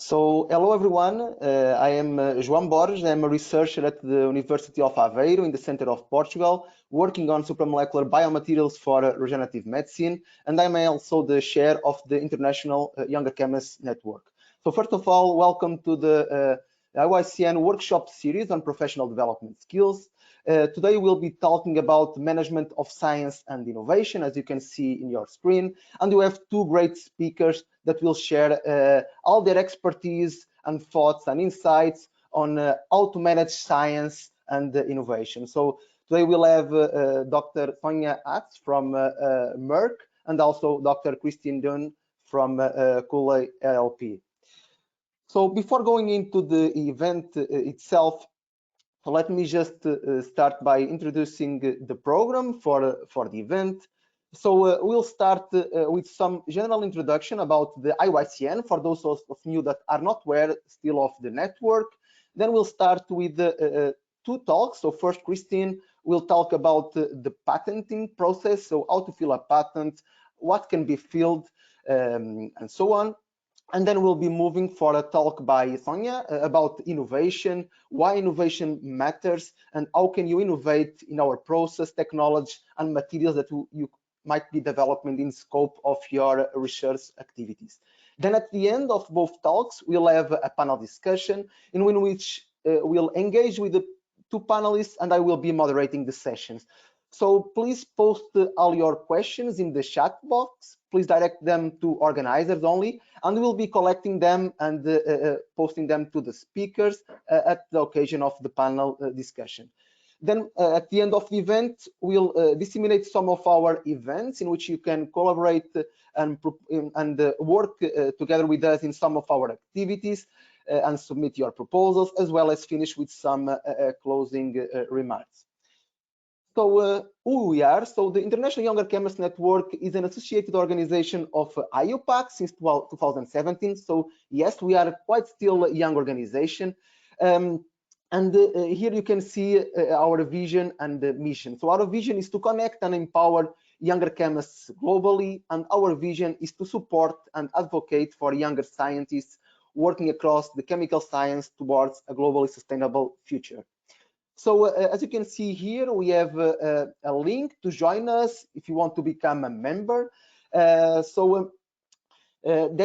So, hello everyone, I am João Borges. I'm a researcher at the University of Aveiro in the center of Portugal, working on supramolecular biomaterials for regenerative medicine, and I'm also the chair of the International Younger Chemists Network. So first of all, welcome to the IYCN workshop series on professional development skills. Today we'll be talking about management of science and innovation, as you can see in your screen, and we have two great speakers that will share all their expertise and thoughts and insights on how to manage science and innovation. So today we'll have Dr. Sonja Hatz from Merck and also Dr. Dunne from Cooley LLP. So before going into the event itself, let me just start by introducing the program for the event. So we'll start with some general introduction about the IYCN for those of you that are not aware still of the network. Then we'll start with two talks. So first, Christine will talk about the patenting process, so how to file a patent, what can be filed, and so on. And then we'll be moving for a talk by Sonja about innovation, why innovation matters, and how can you innovate in our process, technology, and materials that you might be developing in scope of your research activities. Then at the end of both talks, we'll have a panel discussion in which we'll engage with the two panelists, and I will be moderating the sessions. So please post all your questions in the chat box. Please direct them to organizers only, and we'll be collecting them and posting them to the speakers at the occasion of the panel discussion. Then at the end of the event, we'll disseminate some of our events in which you can collaborate and work together with us in some of our activities and submit your proposals, as well as finish with some closing remarks. So who we are? So the International Younger Chemists Network is an associated organization of IUPAC since 2017. So yes, we are quite still a young organization. Here you can see our vision and mission. So our vision is to connect and empower younger chemists globally, and our vision is to support and advocate for younger scientists working across the chemical science towards a globally sustainable future. So as you can see here, we have a link to join us if you want to become a member. There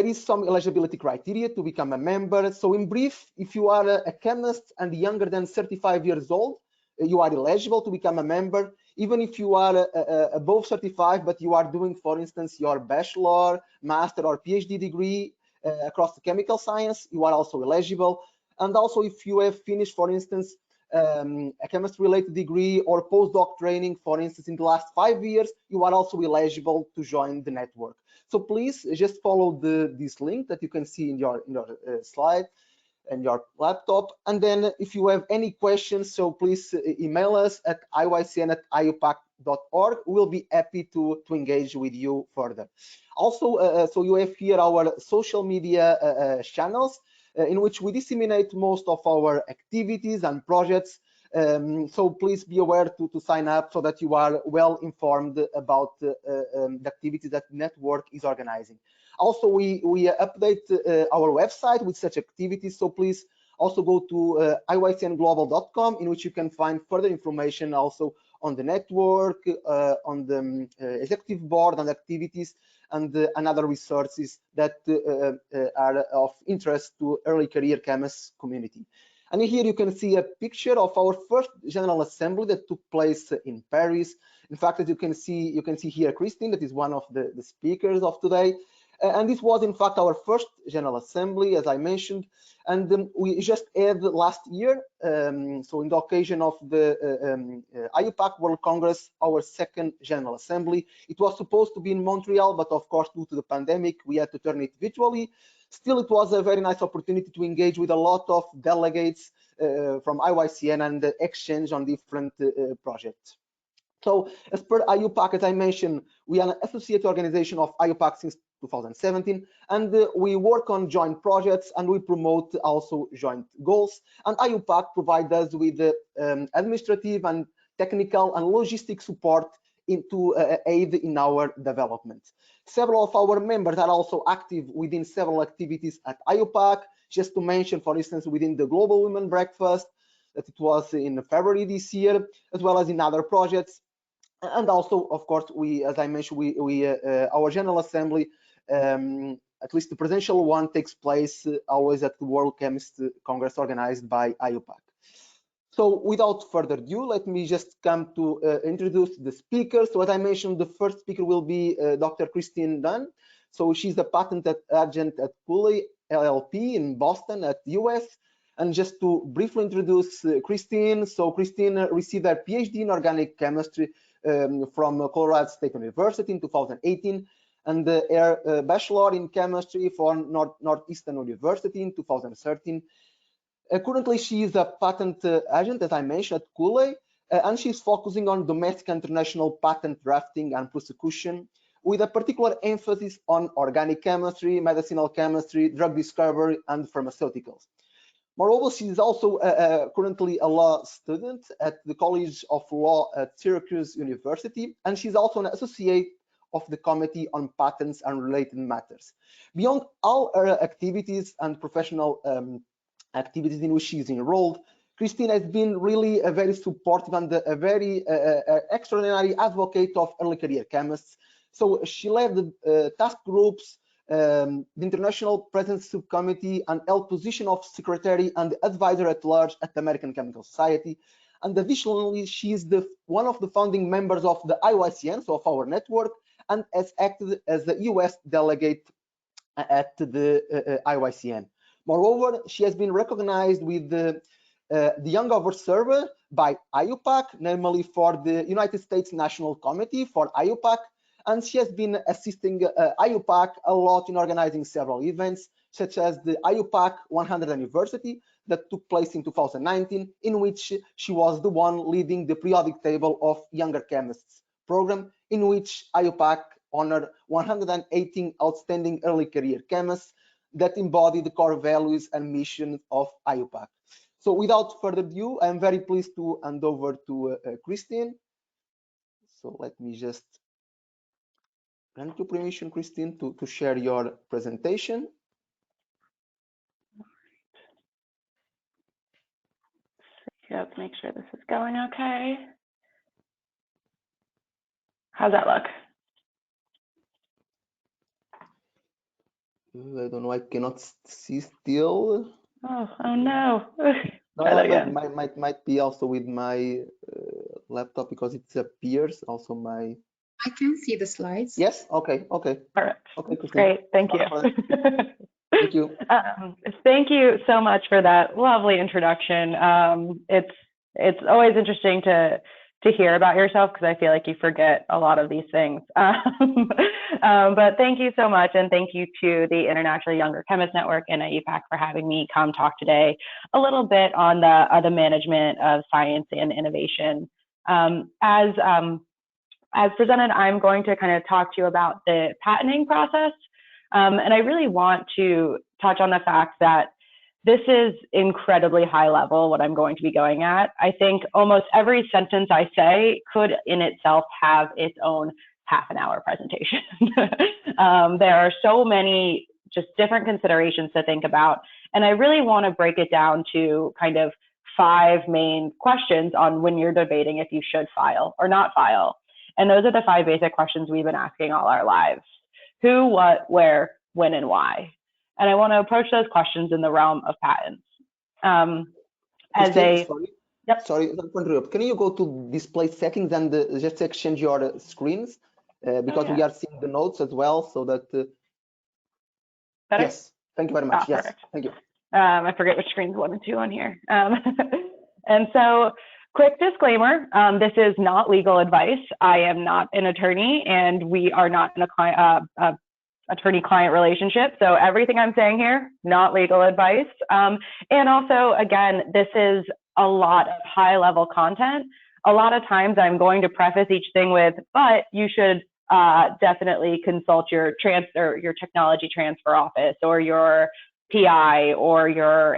is some eligibility criteria to become a member. So in brief, if you are a chemist and younger than 35 years old, you are eligible to become a member. Even if you are above 35, but you are doing, for instance, your bachelor, master, or PhD degree across the chemical science, you are also eligible. And also if you have finished, for instance, a chemistry-related degree or postdoc training, for instance, in the last 5 years, you are also eligible to join the network. So please just follow this link that you can see in your slide and your laptop. And then if you have any questions, so please email us at IYCN@IUPAC.org. We'll be happy to engage with you further. Also, so you have here our social media channels, in which we disseminate most of our activities and projects. So please be aware to sign up so that you are well informed about the activities that the network is organizing. Also, we update our website with such activities, so please also go to IYCNglobal.com, in which you can find further information also on the network, on the executive board and activities, and other resources that are of interest to early career chemists community. And here you can see a picture of our first General Assembly that took place in Paris. In fact, as you can see here Christine, that is one of the speakers of today. And this was in fact our first General Assembly, as I mentioned, and we just had last year, so in the occasion of the IUPAC World Congress, our second General Assembly. It was supposed to be in Montreal, but of course, due to the pandemic, we had to turn it virtually. Still, it was a very nice opportunity to engage with a lot of delegates from IYCN and exchange on different projects. So as per IUPAC, as I mentioned, we are an associate organization of IUPAC since 2017, and we work on joint projects and we promote also joint goals. And IUPAC provides us with administrative and technical and logistic support to aid in our development. Several of our members are also active within several activities at IUPAC. Just to mention, for instance, within the Global Women Breakfast, that it was in February this year, as well as in other projects. And also, of course, we, as I mentioned, our General Assembly, at least the presidential one, takes place always at the World Chemist Congress organized by IUPAC. So without further ado, let me just come to introduce the speakers. So as I mentioned, the first speaker will be Dr. Christine Dunne. So she's a patent agent at Cooley LLP in Boston at the US. And just to briefly introduce Christine, so Christine received her PhD in organic chemistry from Colorado State University in 2018, and her bachelor in chemistry from Northeastern University in 2013. Currently, she is a patent agent, as I mentioned, at Cooley, and she's focusing on domestic and international patent drafting and prosecution, with a particular emphasis on organic chemistry, medicinal chemistry, drug discovery, and pharmaceuticals. Moreover, she is also currently a law student at the College of Law at Syracuse University, and she's also an associate of the Committee on Patents and Related Matters. Beyond all her activities and professional activities in which she is enrolled, Christine has been really a very supportive and a very extraordinary advocate of early career chemists. So she led the task groups, the International Presence Subcommittee, and held position of Secretary and Advisor at Large at the American Chemical Society. And additionally, she is one of the founding members of the IYCN, so of our network, and has acted as the US delegate at the IYCN. Moreover, she has been recognized with the Young Observer by IUPAC, namely for the United States National Committee for IUPAC, and she has been assisting IUPAC a lot in organizing several events, such as the IUPAC 100th anniversary that took place in 2019, in which she was the one leading the periodic table of Younger Chemists program, in which IUPAC honored 118 outstanding early career chemists that embody the core values and mission of IUPAC. So without further ado, I'm very pleased to hand over to Christine. So let me just grant you permission, Christine, to share your presentation. Let's make sure this is going okay. How's that look? I don't know, I cannot see still. Oh no. No, might be also with my laptop, because it appears also my. I can see the slides. Yes. Okay. Perfect. Okay, Christine. Great. Thank you. Thank you. Thank you so much for that lovely introduction. It's always interesting to hear about yourself, because I feel like you forget a lot of these things. But thank you so much, and thank you to the International Younger Chemists Network and IUPAC for having me come talk today a little bit on the management of science and innovation. As presented, I'm going to kind of talk to you about the patenting process, and I really want to touch on the fact that this is incredibly high level, what I'm going to be going at. I think almost every sentence I say could in itself have its own half-an-hour presentation. There are so many just different considerations to think about, and I really want to break it down to kind of 5 main questions on when you're debating if you should file or not file. And those are the 5 basic questions we've been asking all our lives: who, what, where, when, and why. And I want to approach those questions in the realm of patents. Sorry, can you go to display settings and just exchange your screens? Because we are seeing the notes as well, so that. Better? Yes, thank you very much. Yes, perfect. Thank you. I forget which screens 1 and 2 on here. And so, quick disclaimer, this is not legal advice. I am not an attorney, and we are not in a attorney-client relationship. So everything I'm saying here, not legal advice. And also, again, this is a lot of high-level content. A lot of times I'm going to preface each thing with, but you should definitely consult your technology transfer office, or your PI, or your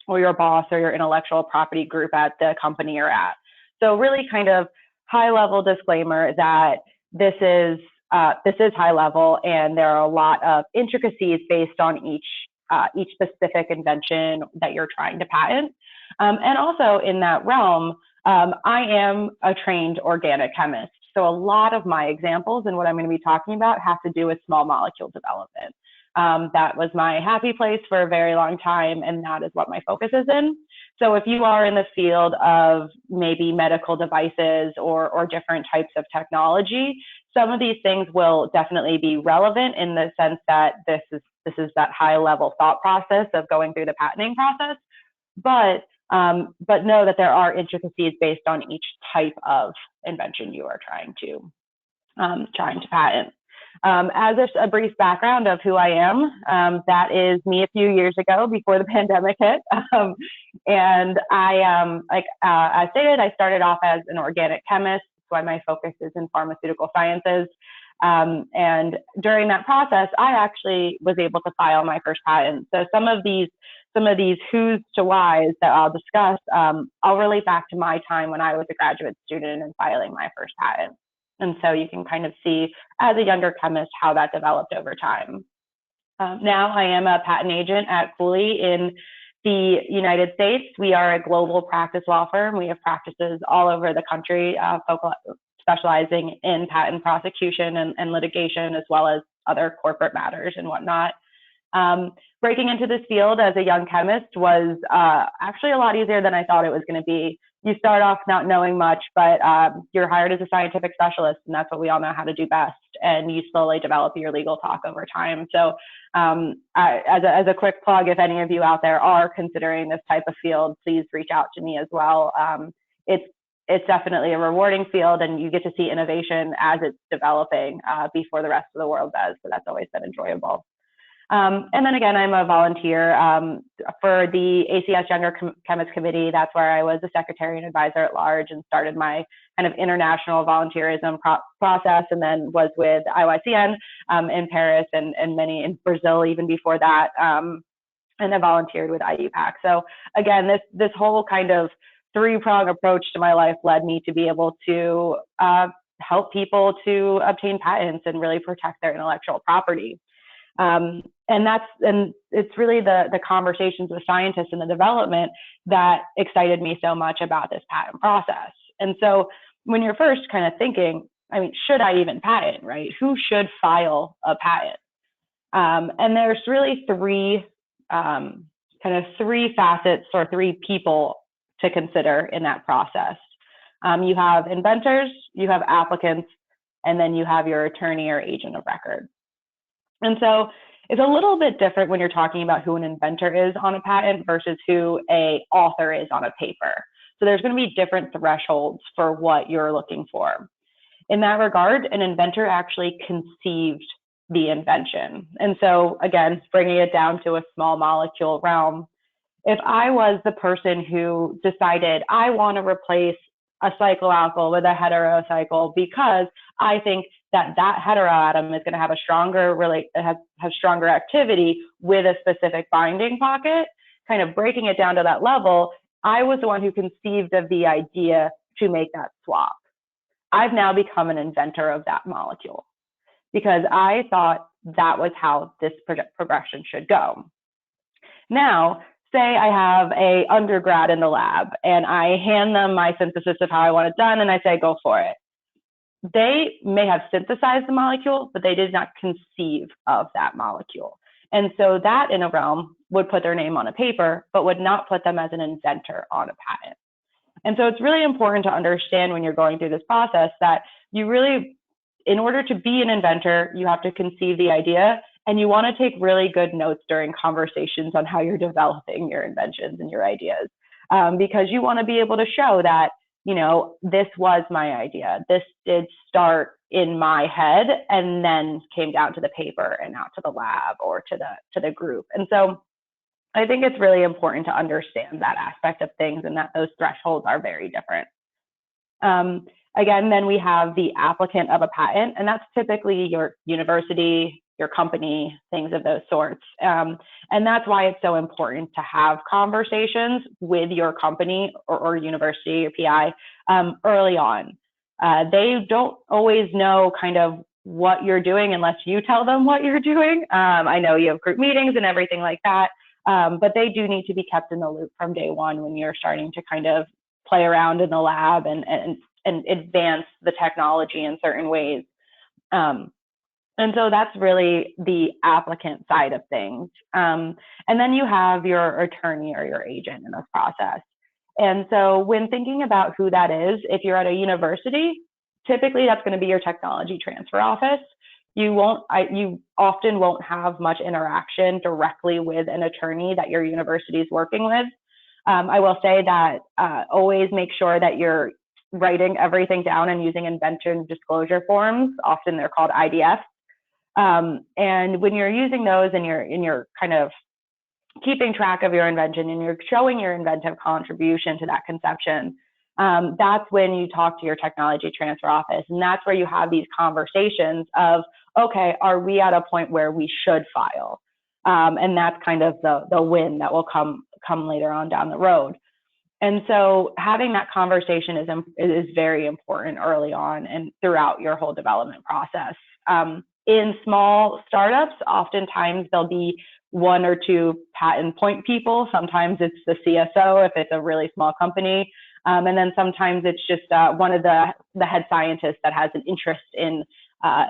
boss, or your intellectual property group at the company you're at. So really kind of high-level disclaimer that this is high level, and there are a lot of intricacies based on each specific invention that you're trying to patent. And also in that realm, I am a trained organic chemist. So a lot of my examples and what I'm going to be talking about have to do with small molecule development. That was my happy place for a very long time, and that is what my focus is in. So if you are in the field of maybe medical devices or different types of technology, some of these things will definitely be relevant in the sense that this is that high level thought process of going through the patenting process. But know that there are intricacies based on each type of invention you are trying to patent. As a brief background of who I am, that is me a few years ago before the pandemic hit. And like I stated, I started off as an organic chemist. That's why my focus is in pharmaceutical sciences. And during that process, I actually was able to file my first patent. So some of these who's to whys that I'll discuss, I'll relate back to my time when I was a graduate student and filing my first patent. And so you can kind of see as a younger chemist how that developed over time. Now I am a patent agent at Cooley in the United States. We are a global practice law firm. We have practices all over the country, specializing in patent prosecution and litigation, as well as other corporate matters and whatnot. Breaking into this field as a young chemist was actually a lot easier than I thought it was going to be. You start off not knowing much, but you're hired as a scientific specialist, and that's what we all know how to do best. And you slowly develop your legal talk over time. So as a quick plug, if any of you out there are considering this type of field, please reach out to me as well. It's definitely a rewarding field, and you get to see innovation as it's developing before the rest of the world does. So that's always been enjoyable. And then again, I'm a volunteer for the ACS Younger Chemists Committee. That's where I was a secretary and advisor at large and started my kind of international volunteerism process, and then was with IYCN in Paris and many in Brazil even before that, and I volunteered with IUPAC. So again, this whole kind of three-prong approach to my life led me to be able to help people to obtain patents and really protect their intellectual property. And it's really the conversations with scientists and the development that excited me so much about this patent process. And so when you're first kind of thinking, I mean, should I even patent, right? Who should file a patent? And there's really three facets or three people to consider in that process. You have inventors, you have applicants, and then you have your attorney or agent of record. And so it's a little bit different when you're talking about who an inventor is on a patent versus who an author is on a paper. So there's going to be different thresholds for what you're looking for. In that regard, an inventor actually conceived the invention. And so again, bringing it down to a small molecule realm, if I was the person who decided I want to replace a cycloalkyl with a heterocycle because I think that heteroatom is going to have a stronger activity with a specific binding pocket, kind of breaking it down to that level, I was the one who conceived of the idea to make that swap. I've now become an inventor of that molecule because I thought that was how this progression should go. Now, say I have an undergrad in the lab and I hand them my synthesis of how I want it done and I say, go for it. They may have synthesized the molecule, but they did not conceive of that molecule. And so that in a realm would put their name on a paper, but would not put them as an inventor on a patent. And so it's really important to understand when you're going through this process that you really, in order to be an inventor, you have to conceive the idea, and you want to take really good notes during conversations on how you're developing your inventions and your ideas, because you want to be able to show that, you know, this was my idea. This did start in my head and then came down to the paper and out to the lab or to the group. And so I think it's really important to understand that aspect of things and that those thresholds are very different. Again, then we have the applicant of a patent, and that's typically your university, your company, things of those sorts. And that's why it's so important to have conversations with your company or university or PI early on. They don't always know kind of what you're doing unless you tell them what you're doing. I know you have group meetings and everything like that, but they do need to be kept in the loop from day one when you're starting to kind of play around in the lab and advance the technology in certain ways. And so that's really the applicant side of things. And then you have your attorney or your agent in this process. And so when thinking about who that is, if you're at a university, typically that's going to be your technology transfer office. You often won't have much interaction directly with an attorney that your university is working with. I will say that always make sure that you're writing everything down and using invention disclosure forms. Often they're called IDFs. And when you're using those and you're kind of keeping track of your invention and you're showing your inventive contribution to that conception, that's when you talk to your technology transfer office. And that's where you have these conversations of, okay, are we at a point where we should file? And that's kind of the win that will come later on down the road. And so having that conversation is very important early on and throughout your whole development process. In small startups, oftentimes there'll be one or two patent point people. Sometimes it's the CSO if it's a really small company. And then sometimes it's just one of the head scientists that has an interest in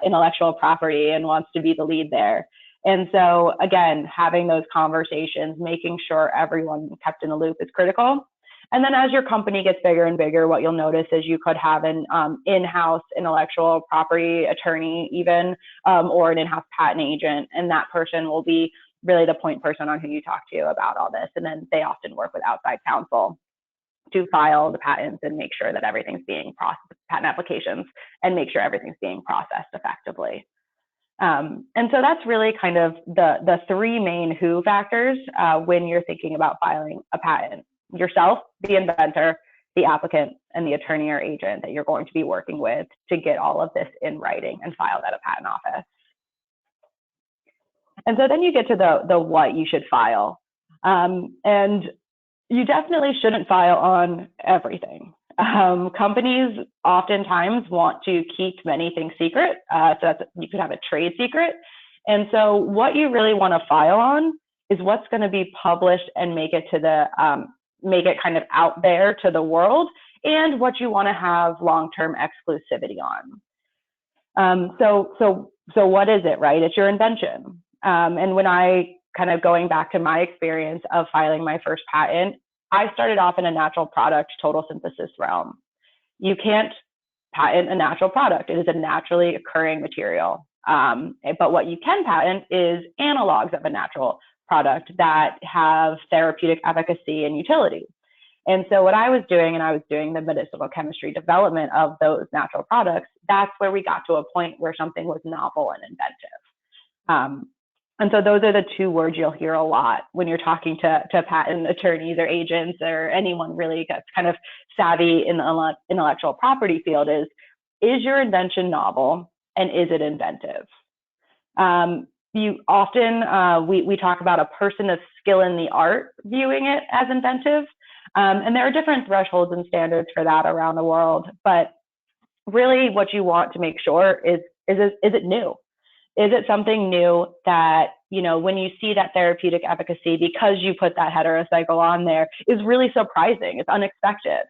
intellectual property and wants to be the lead there. And so again, having those conversations, making sure everyone kept in the loop is critical. And then as your company gets bigger and bigger, what you'll notice is you could have an in-house intellectual property attorney even, or an in-house patent agent. And that person will be really the point person on who you talk to about all this. And then they often work with outside counsel to file the patents and make sure that everything's being processed, patent applications, and make sure everything's being processed effectively. And so that's really kind of the three main who factors when you're thinking about filing a patent: yourself, the inventor, the applicant, and the attorney or agent that you're going to be working with to get all of this in writing and filed at a patent office. And so then you get to the what you should file. And you definitely shouldn't file on everything. Companies oftentimes want to keep many things secret, so you could have a trade secret. And so what you really want to file on is what's going to be published and make it to make it kind of out there to the world, and what you want to have long-term exclusivity on. So what is it, right? It's your invention. And when I kind of going back to my experience of filing my first patent, I started off in a natural product total synthesis realm. You can't patent a natural product. It is a naturally occurring material. But what you can patent is analogs of a natural product that have therapeutic efficacy and utility. And so what I was doing, and I was doing the medicinal chemistry development of those natural products, that's where we got to a point where something was novel and inventive. And so those are the two words you'll hear a lot when you're talking to patent attorneys or agents or anyone really that's kind of savvy in the intellectual property field is your invention novel and is it inventive? You often, we talk about a person of skill in the art viewing it as inventive. And there are different thresholds and standards for that around the world. But really what you want to make sure is it new? Is it something new that, when you see that therapeutic efficacy, because you put that heterocycle on there, is really surprising, it's unexpected.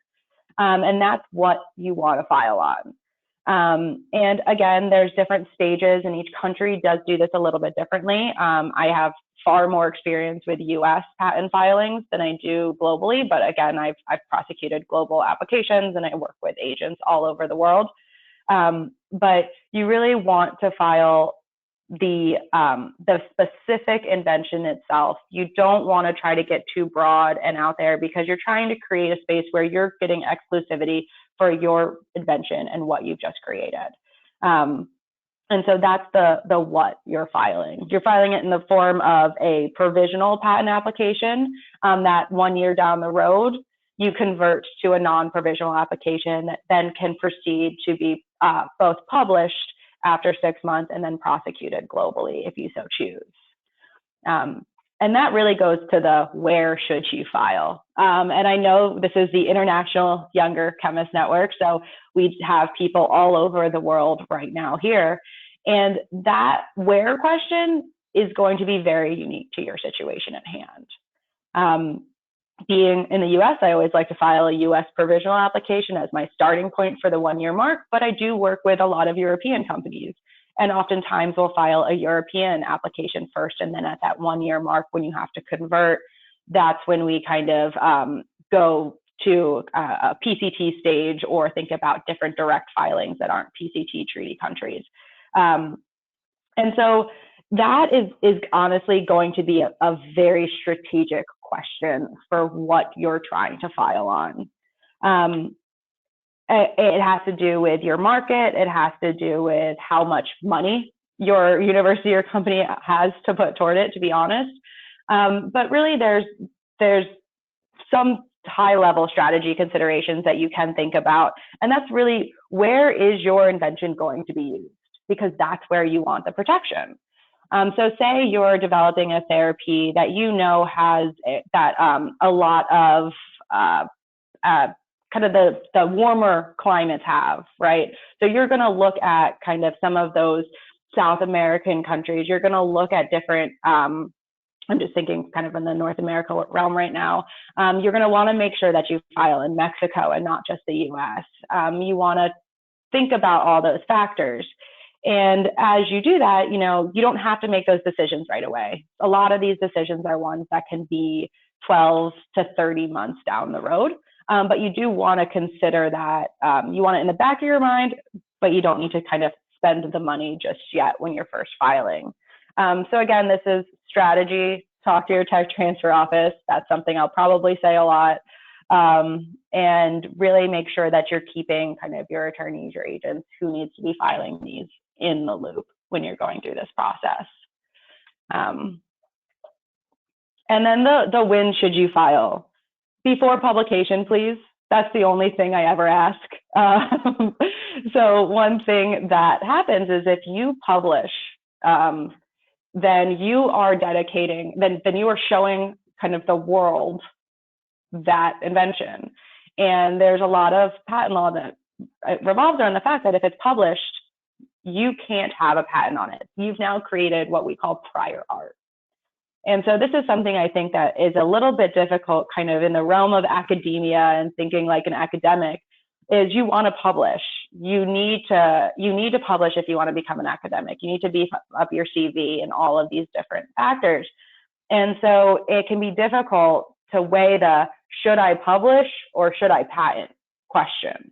And that's what you want to file on. And again, there's different stages, and each country does do this a little bit differently. I have far more experience with US patent filings than I do globally, but again, I've prosecuted global applications and I work with agents all over the world. But you really want to file the specific invention itself. You don't want to try to get too broad and out there, because you're trying to create a space where you're getting exclusivity for your invention and what you've just created. And so that's the what you're filing. You're filing it in the form of a provisional patent application that 1 year down the road, you convert to a non-provisional application that then can proceed to be both published after 6 months and then prosecuted globally if you so choose. And And that really goes to the where should you file. And I know this is the International Younger Chemists Network, so we have people all over the world right now here. And that where question is going to be very unique to your situation at hand. Being in the US, I always like to file a US provisional application as my starting point for the 1-year mark, but I do work with a lot of European companies. And oftentimes we'll file a European application first, and then at that 1-year mark when you have to convert, that's when we kind of go to a PCT stage or think about different direct filings that aren't PCT treaty countries. And so that is honestly going to be a very strategic question for what you're trying to file on. It has to do with your market. It has to do with how much money your university or company has to put toward it, to be honest. But really, there's some high-level strategy considerations that you can think about. And that's really, where is your invention going to be used? Because that's where you want the protection. So say you're developing a therapy that you know has a lot of kind of the warmer climates have, right? So you're going to look at kind of some of those South American countries. You're going to look at different, I'm just thinking kind of in the North America realm right now. You're going to want to make sure that you file in Mexico and not just the US. You want to think about all those factors. And as you do that, you don't have to make those decisions right away. A lot of these decisions are ones that can be 12 to 30 months down the road. But you do want to consider that you want it in the back of your mind, but you don't need to kind of spend the money just yet when you're first filing. So again, this is strategy. Talk to your tech transfer office. That's something I'll probably say a lot. And really make sure that you're keeping kind of your attorneys, your agents who needs to be filing these in the loop when you're going through this process. And then the when should you file? Before publication, please. That's the only thing I ever ask. So one thing that happens is if you publish, then you are dedicating, then you are showing kind of the world that invention. And there's a lot of patent law that revolves around the fact that if it's published, you can't have a patent on it. You've now created what we call prior art. And so this is something I think that is a little bit difficult kind of in the realm of academia and thinking like an academic, is you want to publish. You need to publish if you want to become an academic. You need to beef up your CV and all of these different factors. And so it can be difficult to weigh the should I publish or should I patent question.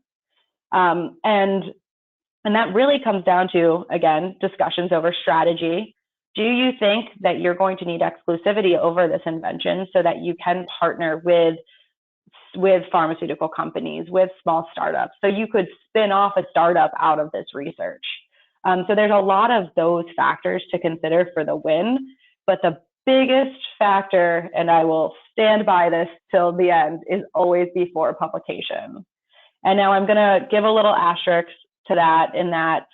And that really comes down to, again, discussions over strategy. Do you think that you're going to need exclusivity over this invention so that you can partner with pharmaceutical companies, with small startups? So you could spin off a startup out of this research. So there's a lot of those factors to consider for the win, but the biggest factor, and I will stand by this till the end, is always before publication. And now I'm going to give a little asterisk to that, in that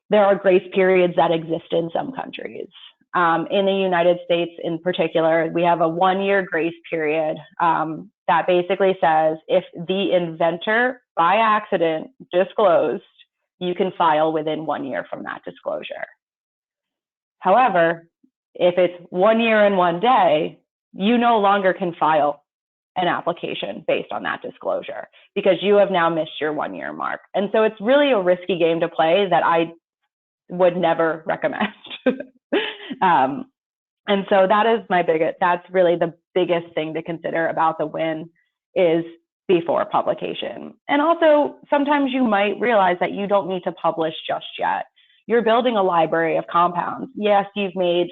there are grace periods that exist in some countries. In the United States in particular, we have a 1-year grace period that basically says if the inventor by accident disclosed, you can file within 1 year from that disclosure. However, if it's 1 year and 1 day, you no longer can file an application based on that disclosure because you have now missed your 1-year mark. And so it's really a risky game to play that I would never recommend. And so that's really the biggest thing to consider about the win, is before publication. And also, sometimes you might realize that you don't need to publish just yet. You're building a library of compounds. Yes, you've made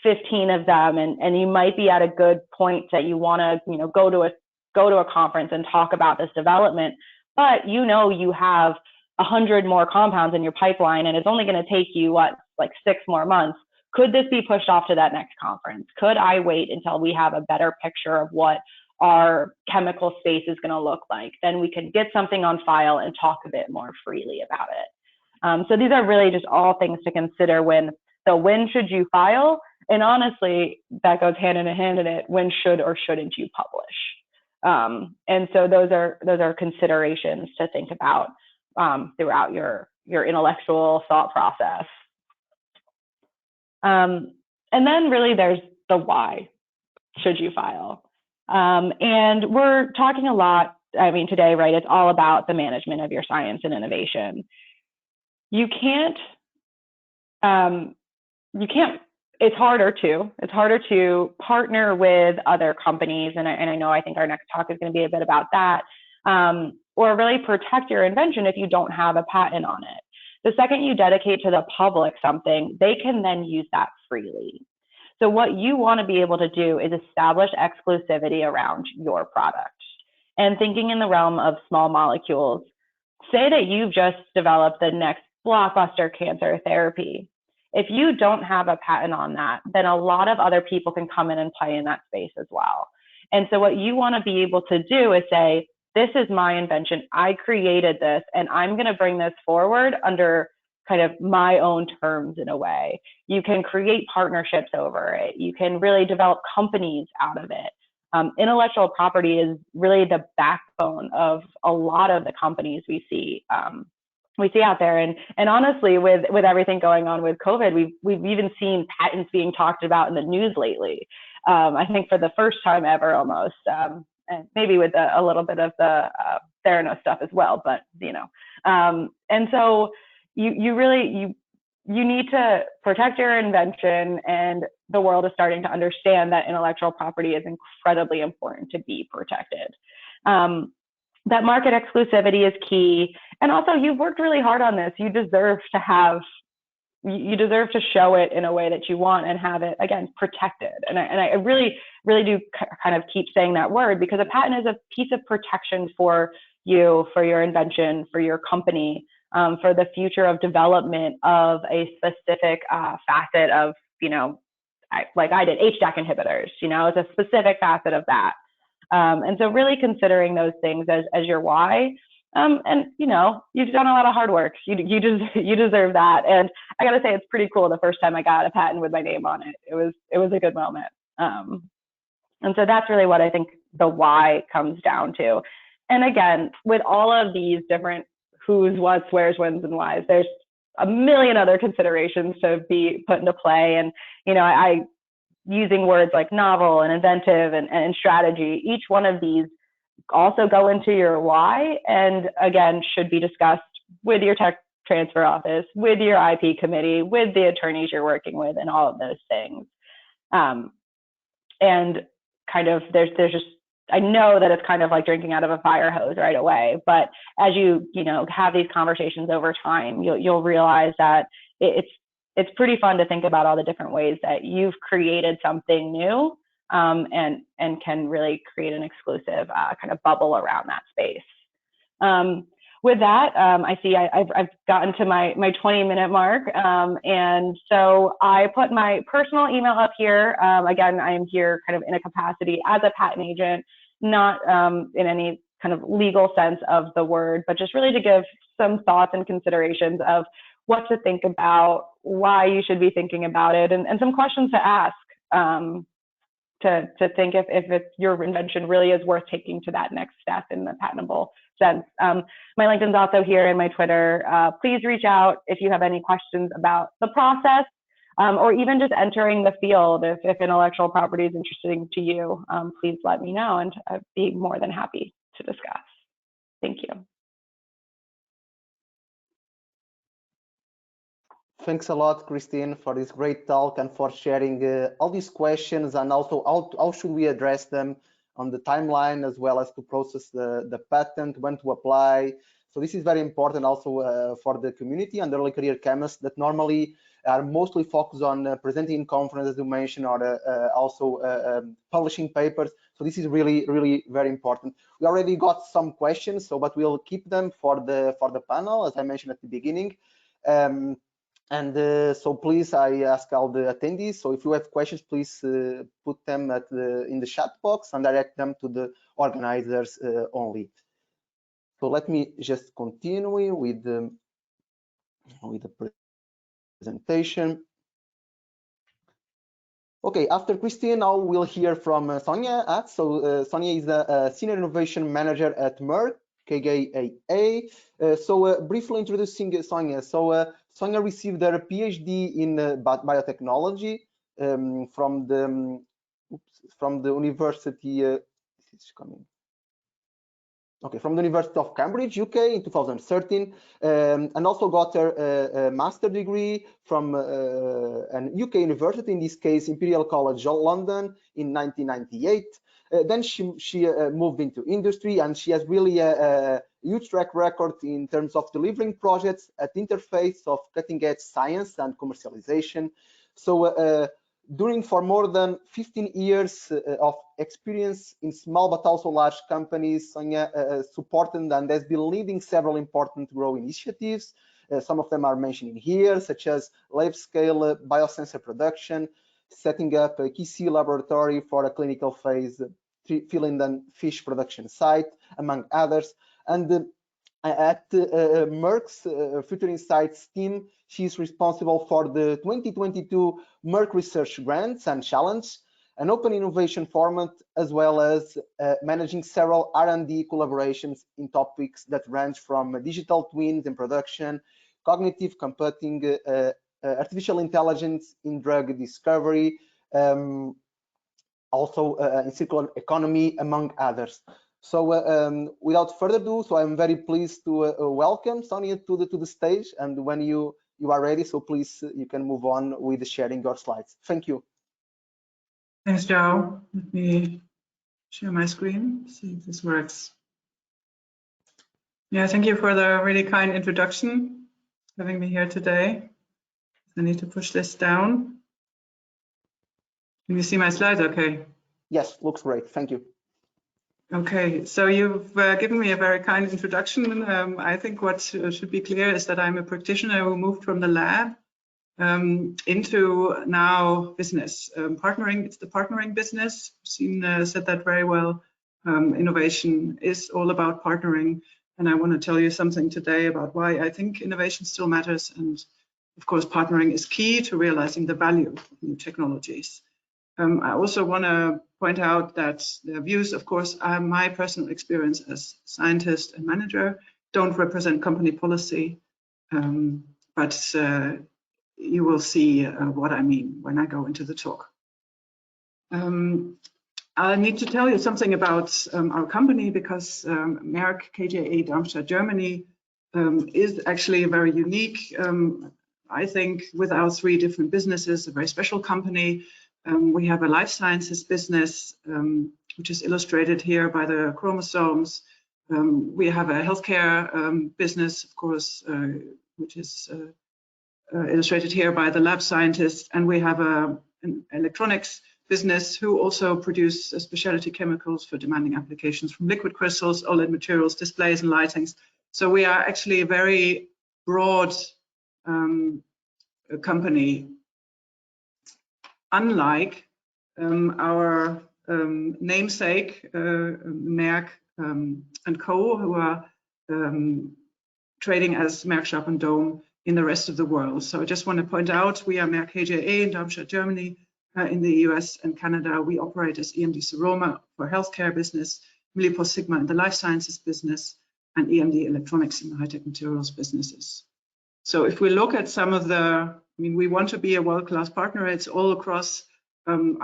15 of them, and you might be at a good point that you want to, go to a conference and talk about this development, but you have 100 more compounds in your pipeline, and it's only going to take you 6 more months. Could this be pushed off to that next conference? Could I wait until we have a better picture of what our chemical space is going to look like? Then we can get something on file and talk a bit more freely about it. So these are really just all things to consider when should you file, And honestly, that goes hand in hand in it. When should or shouldn't you publish? And so those are considerations to think about throughout your intellectual thought process. And then really there's the why should you file. And we're talking a lot, I mean, today, right, it's all about the management of your science and innovation. You can't, it's harder to partner with other companies, and I know, I think our next talk is going to be a bit about that, or really protect your invention if you don't have a patent on it. The second you dedicate to the public something, they can then use that freely. So what you want to be able to do is establish exclusivity around your product. And thinking in the realm of small molecules, say that you've just developed the next blockbuster cancer therapy. If you don't have a patent on that, then a lot of other people can come in and play in that space as well. And so what you want to be able to do is say, this is my invention, I created this, and I'm going to bring this forward under kind of my own terms in a way. You can create partnerships over it. You can really develop companies out of it. Intellectual property is really the backbone of a lot of the companies we see out there. And honestly, with everything going on with COVID, we've even seen patents being talked about in the news lately. I think for the first time ever almost, and maybe with a little bit of the Theranos stuff as well, but you know. And so you need to protect your invention, and the world is starting to understand that intellectual property is incredibly important to be protected. That market exclusivity is key. And also, you've worked really hard on this. You deserve to show it in a way that you want and have it, again, protected. And I really, really do kind of keep saying that word, because a patent is a piece of protection for you, for your invention, for your company, for the future of development of a specific facet of, you know, like I did, HDAC inhibitors, you know, it's a specific facet of that. And so really considering those things as your why. And you know, you've done a lot of hard work. You deserve that. And I gotta say, it's pretty cool. The first time I got a patent with my name on it, it was a good moment. And so that's really what I think the why comes down to. And again, with all of these different who's, what's, where's, when's, and why's, there's a million other considerations to be put into play. And you know, I using words like novel and inventive and strategy, each one of these also go into your why, and again, should be discussed with your tech transfer office, with your IP committee, with the attorneys you're working with, and all of those things. And kind of there's just, I know that it's kind of like drinking out of a fire hose right away, but as you know, have these conversations over time, you'll realize that it's pretty fun to think about all the different ways that you've created something new, and can really create an exclusive kind of bubble around that space. With that, I see I've gotten to my 20-minute mark, and so I put my personal email up here. Again, I am here kind of in a capacity as a patent agent, not in any kind of legal sense of the word, but just really to give some thoughts and considerations of what to think about, why you should be thinking about it, and some questions to ask. To think if your invention really is worth taking to that next step in the patentable sense. My LinkedIn's also here, and my Twitter. Please reach out if you have any questions about the process, or even just entering the field. If intellectual property is interesting to you, please let me know, and I'd be more than happy to discuss. Thank you. Thanks a lot, Christine, for this great talk and for sharing all these questions, and also how should we address them on the timeline, as well as to process the patent, when to apply. So this is very important also for the community and early career chemists that normally are mostly focused on presenting in conferences, as you mentioned, or also publishing papers. So this is really, really very important. We already got some questions, but we'll keep them for the panel, as I mentioned at the beginning. So please, I ask all the attendees, so if you have questions, please put them in the chat box and direct them to the organizers only. So let me just continue with the presentation. Okay, after Christine, now we'll hear from Sonja Hatz. So Sonia is a Senior Innovation Manager at Merck KGaA. Briefly introducing Sonia. Sonia received her PhD in biotechnology from the University. From the University of Cambridge, UK, in 2013, and also got her master degree from an UK university, in this case Imperial College London, in 1998. Then she moved into industry, and she has really a huge track record in terms of delivering projects at the interface of cutting-edge science and commercialization. For more than 15 years of experience in small but also large companies, Sonia supported and has been leading several important growth initiatives. Some of them are mentioned here, such as lab-scale biosensor production, setting up a QC laboratory for a clinical phase filling and fish production site, among others. And at Merck's Future Insights team, she's responsible for the 2022 Merck Research Grants and Challenge, an open innovation format, as well as managing several R&D collaborations in topics that range from digital twins in production, cognitive computing, artificial intelligence in drug discovery, also in circular economy, among others. Without further ado, I'm very pleased to welcome Sonia to the stage, and when you are ready, so please you can move on with sharing your slides. Thank you. Thanks, Joe. Let me share my screen, see if this works. Yeah, thank you for the really kind introduction, having me here today. I need to push this down. Can you see my slides okay? Yes, looks great. Thank you. Okay, so you've given me a very kind introduction. I think what should be clear is that I'm a practitioner who moved from the lab into now business. Partnering, it's the partnering business. Sina said that very well. Innovation is all about partnering. And I want to tell you something today about why I think innovation still matters. And of course, partnering is key to realizing the value of new technologies. I also want to point out that the views, of course, are my personal experience as scientist and manager, don't represent company policy, but you will see what I mean when I go into the talk. I need to tell you something about our company, because Merck KGaA Darmstadt, Germany is actually very unique. I think with our 3 different businesses, a very special company. We have a life sciences business, which is illustrated here by the chromosomes. We have a healthcare business, of course, which is illustrated here by the lab scientists. And we have an electronics business who also produce specialty chemicals for demanding applications, from liquid crystals, OLED materials, displays and lightings. So we are actually a very broad company, unlike our namesake, Merck and Co., who are trading as Merck Sharp and Dohme in the rest of the world. So I just want to point out, we are Merck KGaA in Darmstadt, Germany. In the US and Canada, we operate as EMD Seroma for healthcare business, Millipore Sigma in the life sciences business, and EMD Electronics in the high-tech materials businesses. So if we look at some of the, we want to be a world-class partner. It's all across these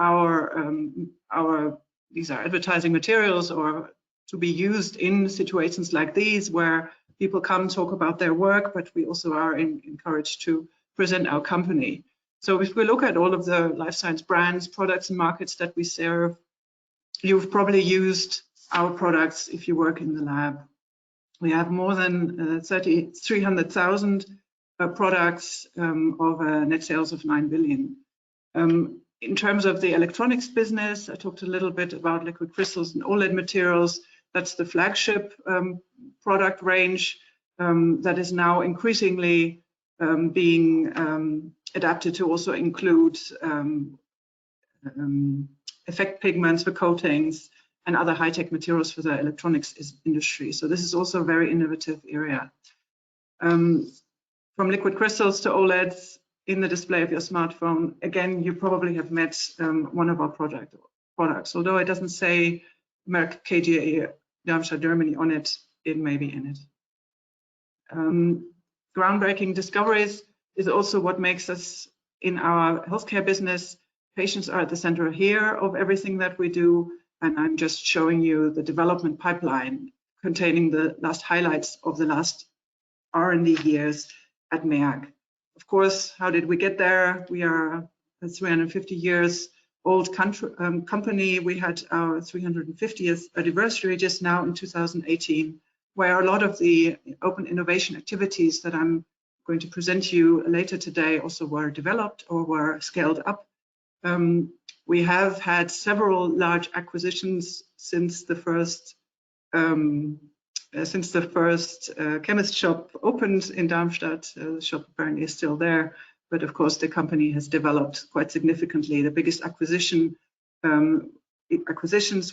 are advertising materials, or to be used in situations like these where people come talk about their work, but we also are encouraged to present our company. So if we look at all of the life science brands, products and markets that we serve, you've probably used our products if you work in the lab. We have more than 300,000 products of net sales of 9 billion. In terms of the electronics business, I talked a little bit about liquid crystals and OLED materials. That's the flagship product range that is now increasingly being adapted to also include effect pigments for coatings and other high-tech materials for the electronics industry. So this is also a very innovative area. From liquid crystals to OLEDs, in the display of your smartphone, again, you probably have met one of our products. Although it doesn't say Merck KGaA Darmstadt, Germany on it, it may be in it. Groundbreaking discoveries is also what makes us in our healthcare business. Patients are at the center here of everything that we do, and I'm just showing you the development pipeline containing the last highlights of the last R&D years at Merck. Of course, how did we get there? We are a 350 years old company. We had our 350th anniversary just now in 2018, where a lot of the open innovation activities that I'm going to present you later today also were developed or were scaled up. We have had several large acquisitions since the first chemist shop opened in Darmstadt. The shop apparently is still there, but of course the company has developed quite significantly. The biggest acquisitions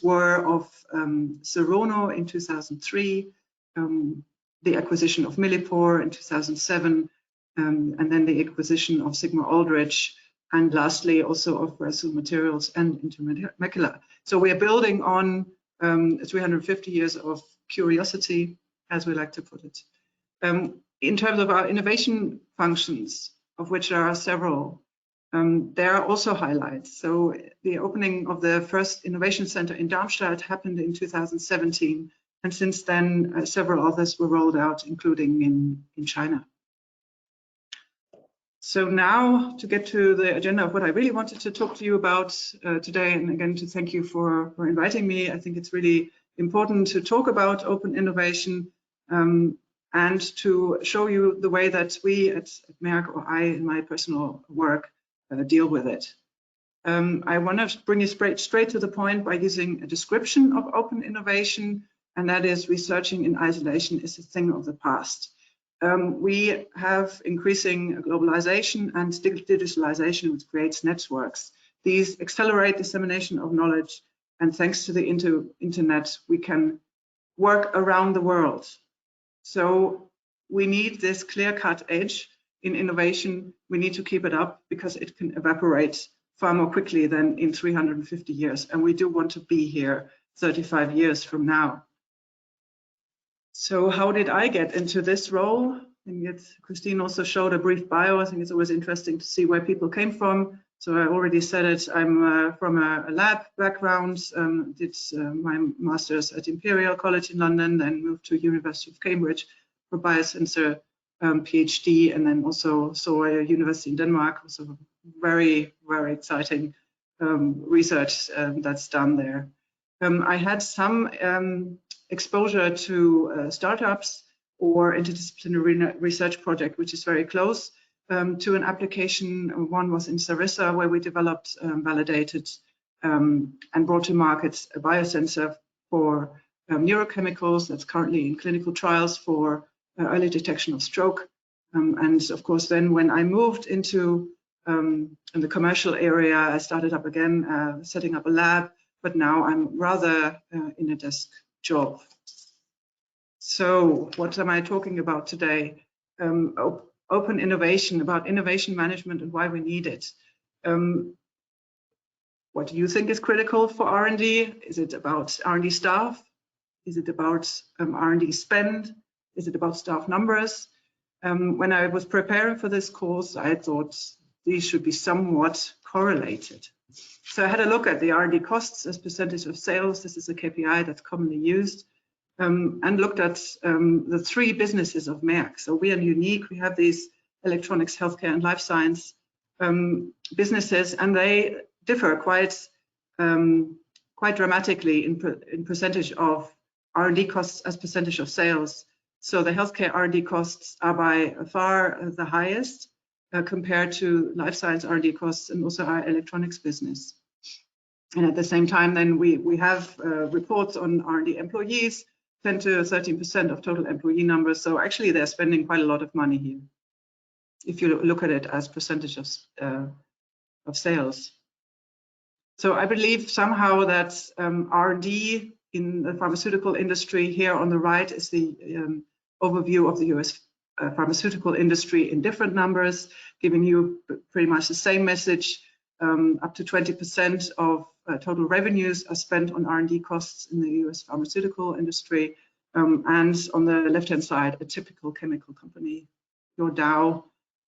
were of Serono in 2003, the acquisition of Millipore in 2007, and then the acquisition of Sigma-Aldrich, and lastly also of Brazil Materials and Intermolecular. So we are building on 350 years of curiosity, as we like to put it. In terms of our innovation functions, of which there are several, there are also highlights. So the opening of the first innovation center in Darmstadt happened in 2017, and since then several others were rolled out, including in China. So now to get to the agenda of what I really wanted to talk to you about today, and again to thank you for inviting me. I think it's really important to talk about open innovation and to show you the way that we at Merck, or I in my personal work, deal with it. I want to bring you straight to the point by using a description of open innovation, and that is researching in isolation is a thing of the past. We have increasing globalization and digitalization, which creates networks. These accelerate dissemination of knowledge, and thanks to the internet, we can work around the world. So we need this clear-cut edge in innovation. We need to keep it up because it can evaporate far more quickly than in 350 years. And we do want to be here 35 years from now. So how did I get into this role? I think Christine also showed a brief bio. I think it's always interesting to see where people came from. So I already said it, I'm from a lab background, did my master's at Imperial College in London, then moved to University of Cambridge for biosensor PhD, and then also saw a university in Denmark, also very, very exciting research that's done there. I had some exposure to startups or interdisciplinary research project, which is very close to an application. One was in Sarissa, where we developed, validated, and brought to market a biosensor for neurochemicals that's currently in clinical trials for early detection of stroke. And of course, then when I moved into in the commercial area, I started up again, setting up a lab, but now I'm rather in a desk job. So what am I talking about today? Open innovation, about innovation management and why we need it. What do you think is critical for R&D? Is it about R&D staff? Is it about R&D spend? Is it about staff numbers? When I was preparing for this course, I thought these should be somewhat correlated. So I had a look at the R&D costs as percentage of sales. This is a KPI that's commonly used. And looked at the three businesses of Merck. So we are unique. We have these electronics, healthcare, and life science businesses, and they differ quite dramatically in percentage of R&D costs as percentage of sales. So the healthcare R&D costs are by far the highest compared to life science R&D costs and also our electronics business. And at the same time, then we have reports on R&D employees. 10 to 13% of total employee numbers. So actually they're spending quite a lot of money here, if you look at it as percentage of sales. So I believe somehow that R&D in the pharmaceutical industry, here on the right is the overview of the US pharmaceutical industry in different numbers, giving you pretty much the same message. Up to 20% of total revenues are spent on R&D costs in the US pharmaceutical industry. And on the left-hand side, a typical chemical company, your Dow,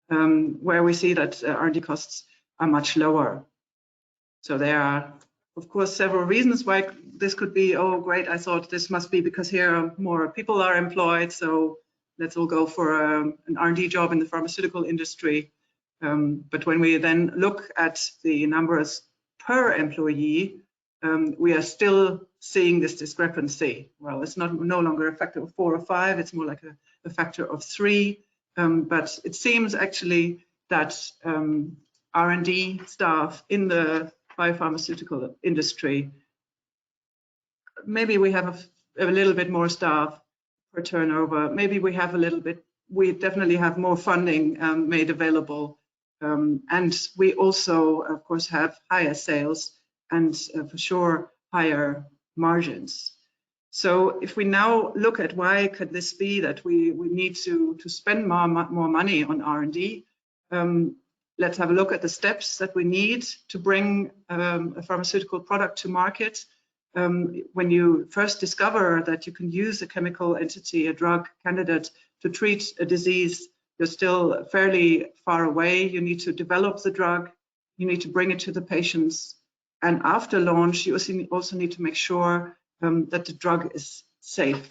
where we see that R&D costs are much lower. So there are, of course, several reasons why this could be, oh, great, I thought this must be because here more people are employed, so let's all go for an R&D job in the pharmaceutical industry. But when we then look at the numbers per employee, we are still seeing this discrepancy. Well, it's no longer a factor of 4 or 5, it's more like a factor of 3. But it seems actually that R&D staff in the biopharmaceutical industry, maybe we have a little bit more staff per turnover, maybe we have a little bit, we definitely have more funding made available, and we also of course have higher sales and for sure higher margins. So if we now look at why could this be that we need to spend more money on R&D, let's have a look at the steps that we need to bring a pharmaceutical product to market. When you first discover that you can use a chemical entity, a drug candidate, to treat a disease, you're still fairly far away. You need to develop the drug, you need to bring it to the patients, and after launch, you also need to make sure that the drug is safe.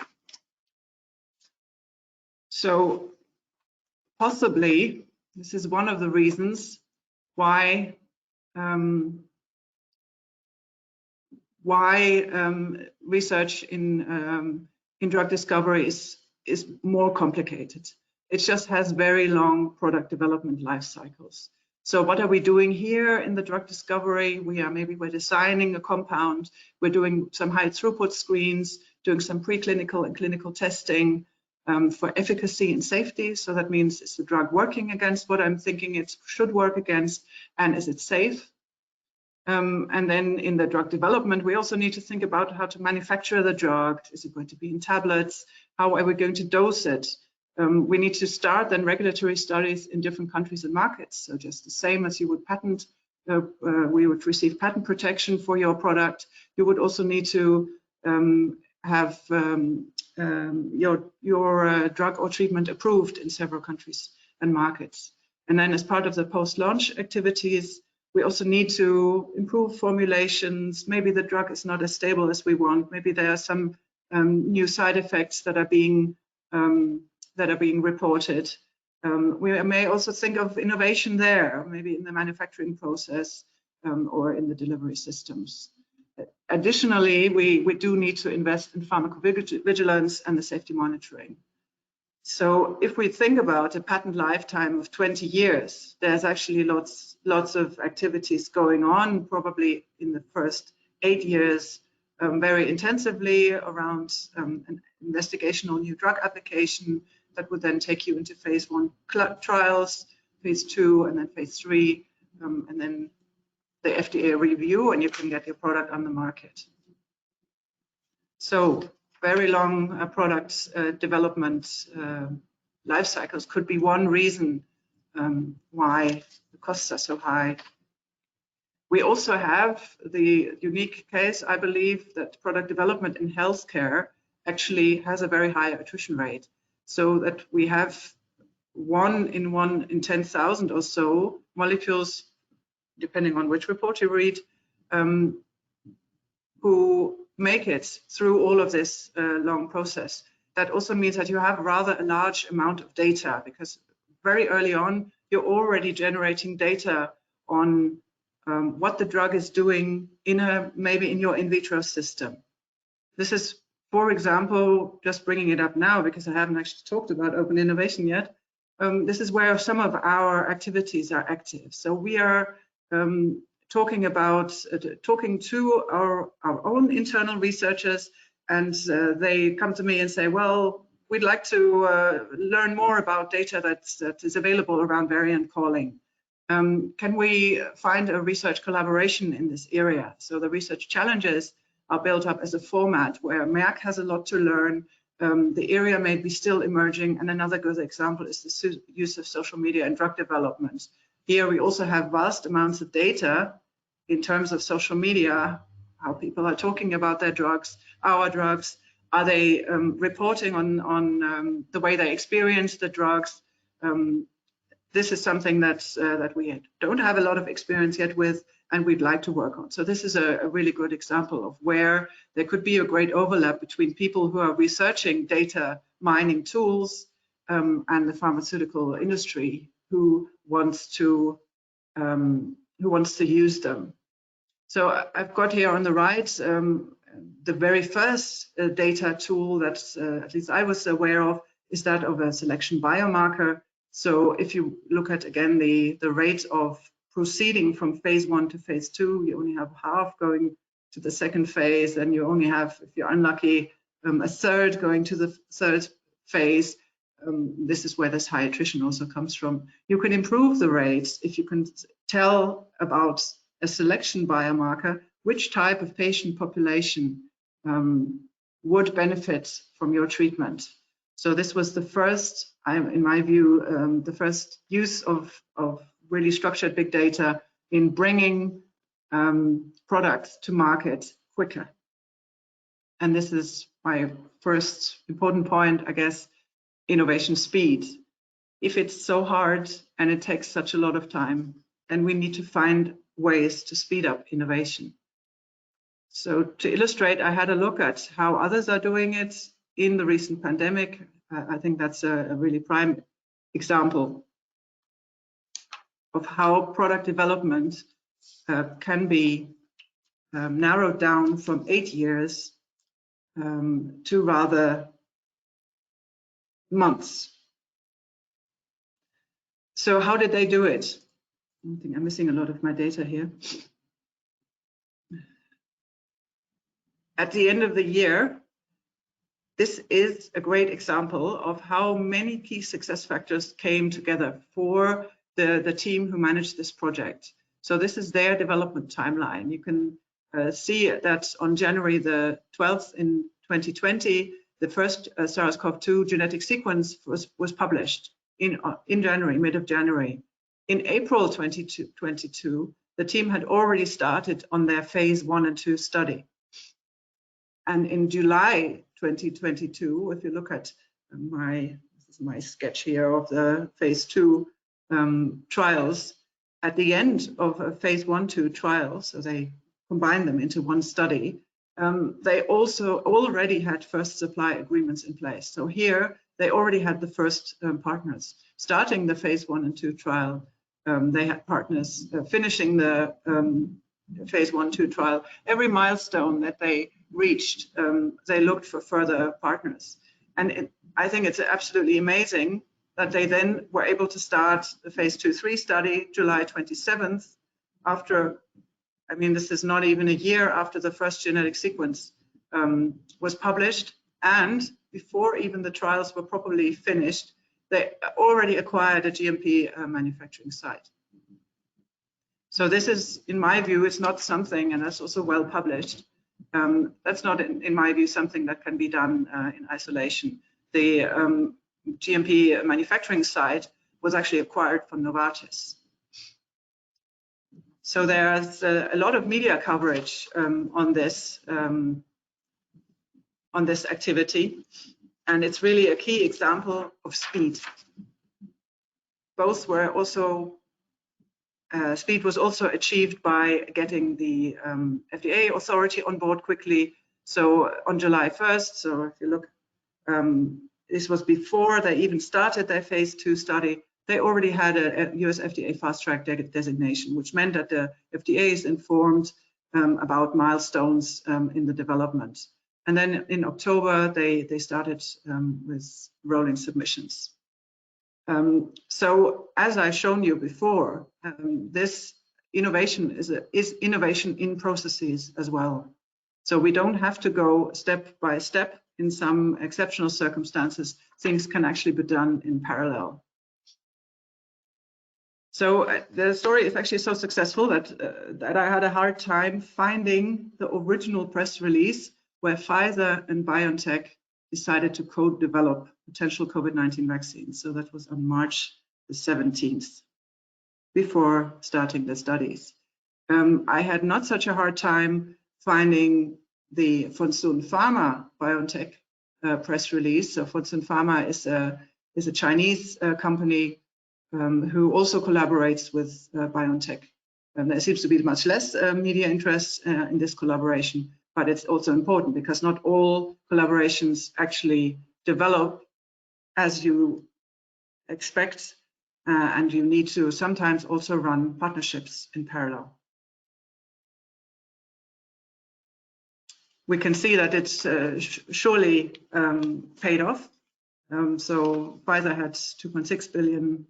So possibly, this is one of the reasons why research in drug discovery is more complicated. It just has very long product development life cycles. So what are we doing here in the drug discovery? We're designing a compound, we're doing some high throughput screens, doing some preclinical and clinical testing for efficacy and safety. So that means, is the drug working against what I'm thinking it should work against, and is it safe? And then in the drug development, we also need to think about how to manufacture the drug. Is it going to be in tablets? How are we going to dose it? We need to start then regulatory studies in different countries and markets. So just the same as you would patent, we would receive patent protection for your product. You would also need to have your drug or treatment approved in several countries and markets. And then as part of the post-launch activities, we also need to improve formulations. Maybe the drug is not as stable as we want. Maybe there are some new side effects that are being reported. We may also think of innovation there, maybe in the manufacturing process or in the delivery systems. Additionally, we do need to invest in pharmacovigilance and the safety monitoring. So if we think about a patent lifetime of 20 years, there's actually lots of activities going on, probably in the first 8 years, very intensively around an investigational new drug application that would then take you into phase 1 trials, phase 2, and then phase 3, and then the FDA review, and you can get your product on the market. So very long product development life cycles could be one reason why the costs are so high. We also have the unique case, I believe, that product development in healthcare actually has a very high attrition rate. So that we have 1 in 10,000 or so molecules, depending on which report you read, who make it through all of this long process. That also means that you have rather a large amount of data, because very early on, you're already generating data on what the drug is doing maybe in your in vitro system. This is, for example, just bringing it up now because I haven't actually talked about open innovation yet. This is where some of our activities are active. So we are talking to our own internal researchers, and they come to me and say, well, we'd like to learn more about data that is available around variant calling. Can we find a research collaboration in this area? So the research challenges are built up as a format where Merck has a lot to learn, the area may be still emerging. And another good example is the use of social media in drug development. Here we also have vast amounts of data in terms of social media, how people are talking about their drugs, our drugs. Are they reporting on the way they experience the drugs? This is something that we don't have a lot of experience yet with, and we'd like to work on. So this is a really good example of where there could be a great overlap between people who are researching data mining tools and the pharmaceutical industry who wants to use them. So I've got here on the right the very first data tool that at least I was aware of is that of a selection biomarker. So if you look at, again, the rate of proceeding from phase 1 to phase 2, you only have half going to the second phase, and you only have, if you're unlucky, a third going to the third phase. This is where this high attrition also comes from. You can improve the rates if you can tell about a selection biomarker which type of patient population would benefit from your treatment. So this was the first, in my view, the first use of really structured big data in bringing products to market quicker. And this is my first important point, I guess, innovation speed. If it's so hard and it takes such a lot of time, then we need to find ways to speed up innovation. So to illustrate, I had a look at how others are doing it in the recent pandemic. I think that's a really prime example of how product development can be narrowed down from 8 years to rather months. So how did they do it? I think I'm missing a lot of my data here. At the end of the year, this is a great example of how many key success factors came together for the team who managed this project. So this is their development timeline. You can see that on January the 12th in 2020, the first SARS-CoV-2 genetic sequence was published in January, mid of January. In April 2022, the team had already started on their phase 1 and 2 study. And in July 2022, if you look at this is my sketch here of the phase 2 trials, at the end of a phase 1-2 trial, so they combined them into one study, they also already had first supply agreements in place. So here they already had the first partners. Starting the phase 1 and 2 trial, they had partners finishing the phase 1-2 trial. Every milestone that they reached, they looked for further partners. And I think it's absolutely amazing that they then were able to start the phase 2-3 study July 27th after, I mean, this is not even a year after the first genetic sequence was published, and before even the trials were properly finished, they already acquired a GMP manufacturing site. So this is, in my view, it's not something, and that's also well published, that's not, in my view, something that can be done in isolation. The GMP manufacturing site was actually acquired from Novartis. So there's a lot of media coverage on this activity, and it's really a key example of speed. Both were also, speed was also achieved by getting the FDA authority on board quickly. So on July 1st, so if you look, this was before they even started their phase 2 study, they already had a US FDA fast track designation, which meant that the FDA is informed about milestones in the development. And then in October, they started with rolling submissions. So as I've shown you before, this innovation is innovation in processes as well. So we don't have to go step by step. In some exceptional circumstances, things can actually be done in parallel. So the story is actually so successful that I had a hard time finding the original press release where Pfizer and BioNTech decided to co-develop potential COVID-19 vaccines. So that was on March the 17th, before starting the studies. I had not such a hard time finding the Fosun Pharma BioNTech press release. So Fosun Pharma is a Chinese company who also collaborates with BioNTech. There seems to be much less media interest in this collaboration, but it's also important because not all collaborations actually develop as you expect, and you need to sometimes also run partnerships in parallel. We can see that it's surely paid off. So Pfizer had 2.6 billion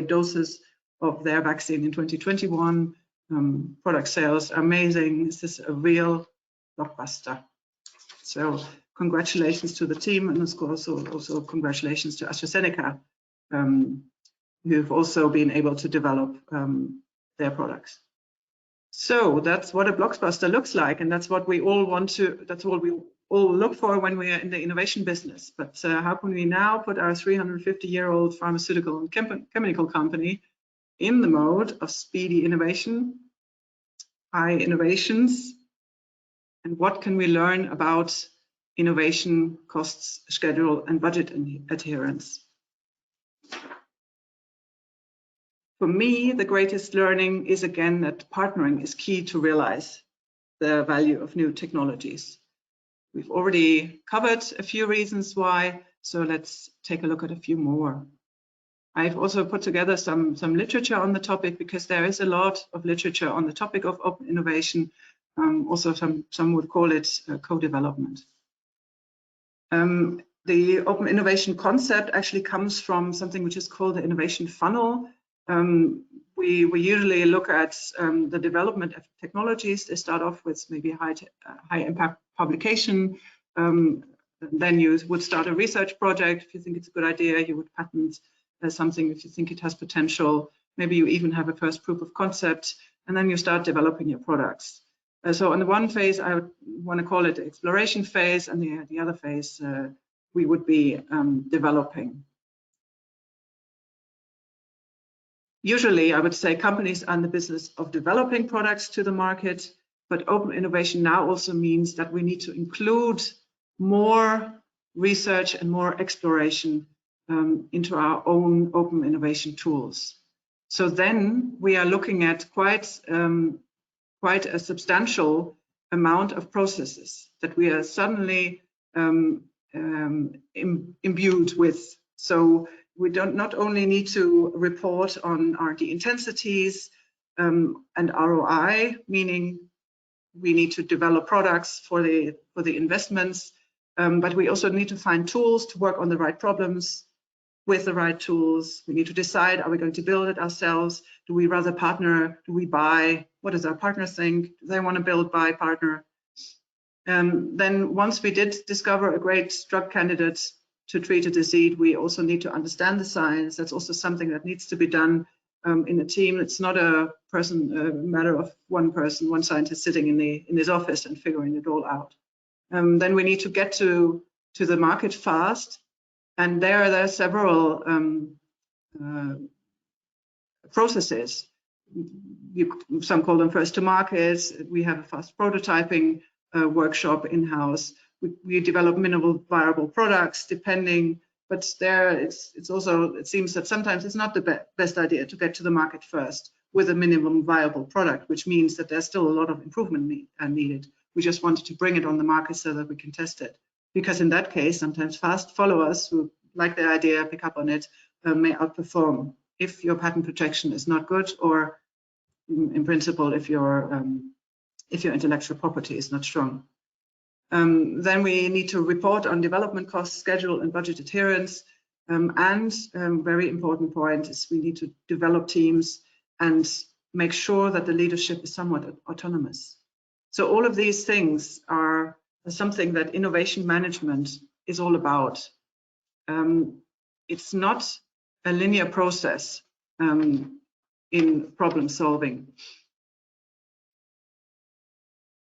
doses of their vaccine in 2021. Product sales amazing. This is a real blockbuster. So congratulations to the team, and of course also congratulations to AstraZeneca, who've also been able to develop their products. So that's what a blockbuster looks like, and that's what we all want to, that's what we all look for when we are in the innovation business. But how can we now put our 350-year-old pharmaceutical and chemical company in the mode of speedy innovation, high innovations, and what can we learn about innovation, costs, schedule, and budget adherence? For me, the greatest learning is again that partnering is key to realize the value of new technologies. We've already covered a few reasons why, so let's take a look at a few more. I've also put together some literature on the topic because there is a lot of literature on the topic of open innovation. Also, some would call it co-development. The open innovation concept actually comes from something which is called the innovation funnel. We usually look at the development of technologies. They start off with maybe high impact publication. Then you would start a research project. If you think it's a good idea, you would patent something if you think it has potential. Maybe you even have a first proof of concept, and then you start developing your products. So on the one phase, I would want to call it the exploration phase, and the other phase we would be developing. Usually, I would say companies are in the business of developing products to the market, but open innovation now also means that we need to include more research and more exploration into our own open innovation tools. So then we are looking at quite a substantial amount of processes that we are suddenly imbued with. So we not only need to report on R&D intensities and ROI, meaning we need to develop products for the investments, but we also need to find tools to work on the right problems with the right tools. We need to decide, are we going to build it ourselves? Do we rather partner? Do we buy? What does our partner think? Do they want to build, buy, partner? Then once we did discover a great drug candidate to treat a disease, we also need to understand the science. That's also something that needs to be done in a team. It's not a matter of one scientist sitting in his office and figuring it all out. Then we need to get to the market fast. And there are several processes. Some call them first to market. We have a fast prototyping workshop in-house. We develop minimal viable products depending, but there it's also, it seems that sometimes it's not the best idea to get to the market first with a minimum viable product, which means that there's still a lot of improvement needed. We just wanted to bring it on the market so that we can test it. Because in that case, sometimes fast followers who like the idea, pick up on it, may outperform if your patent protection is not good, or in principle, if your intellectual property is not strong. Then we need to report on development costs, schedule, and budget adherence. And very important point is we need to develop teams and make sure that the leadership is somewhat autonomous. So all of these things are something that innovation management is all about. It's not a linear process in problem solving.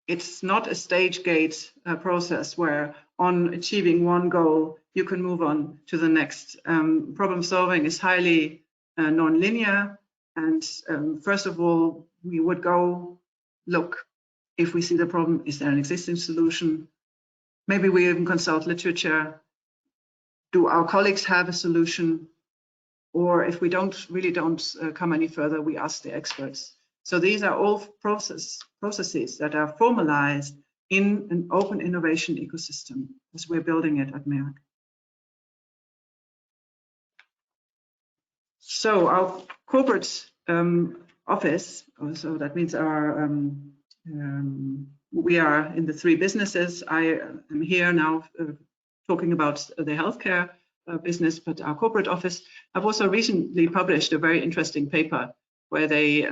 It's not a stage gate process where on achieving one goal, you can move on to the next. Problem solving is highly non-linear, and first of all, we would go look, if we see the problem, is there an existing solution? Maybe we even consult literature. Do our colleagues have a solution? Or if we really don't come any further, we ask the experts. So these are all processes that are formalized in an open innovation ecosystem as we're building it at Merck. So our corporate office, so that means our we are in the three businesses. I am here now talking about the healthcare business, but our corporate office have also recently published a very interesting paper where they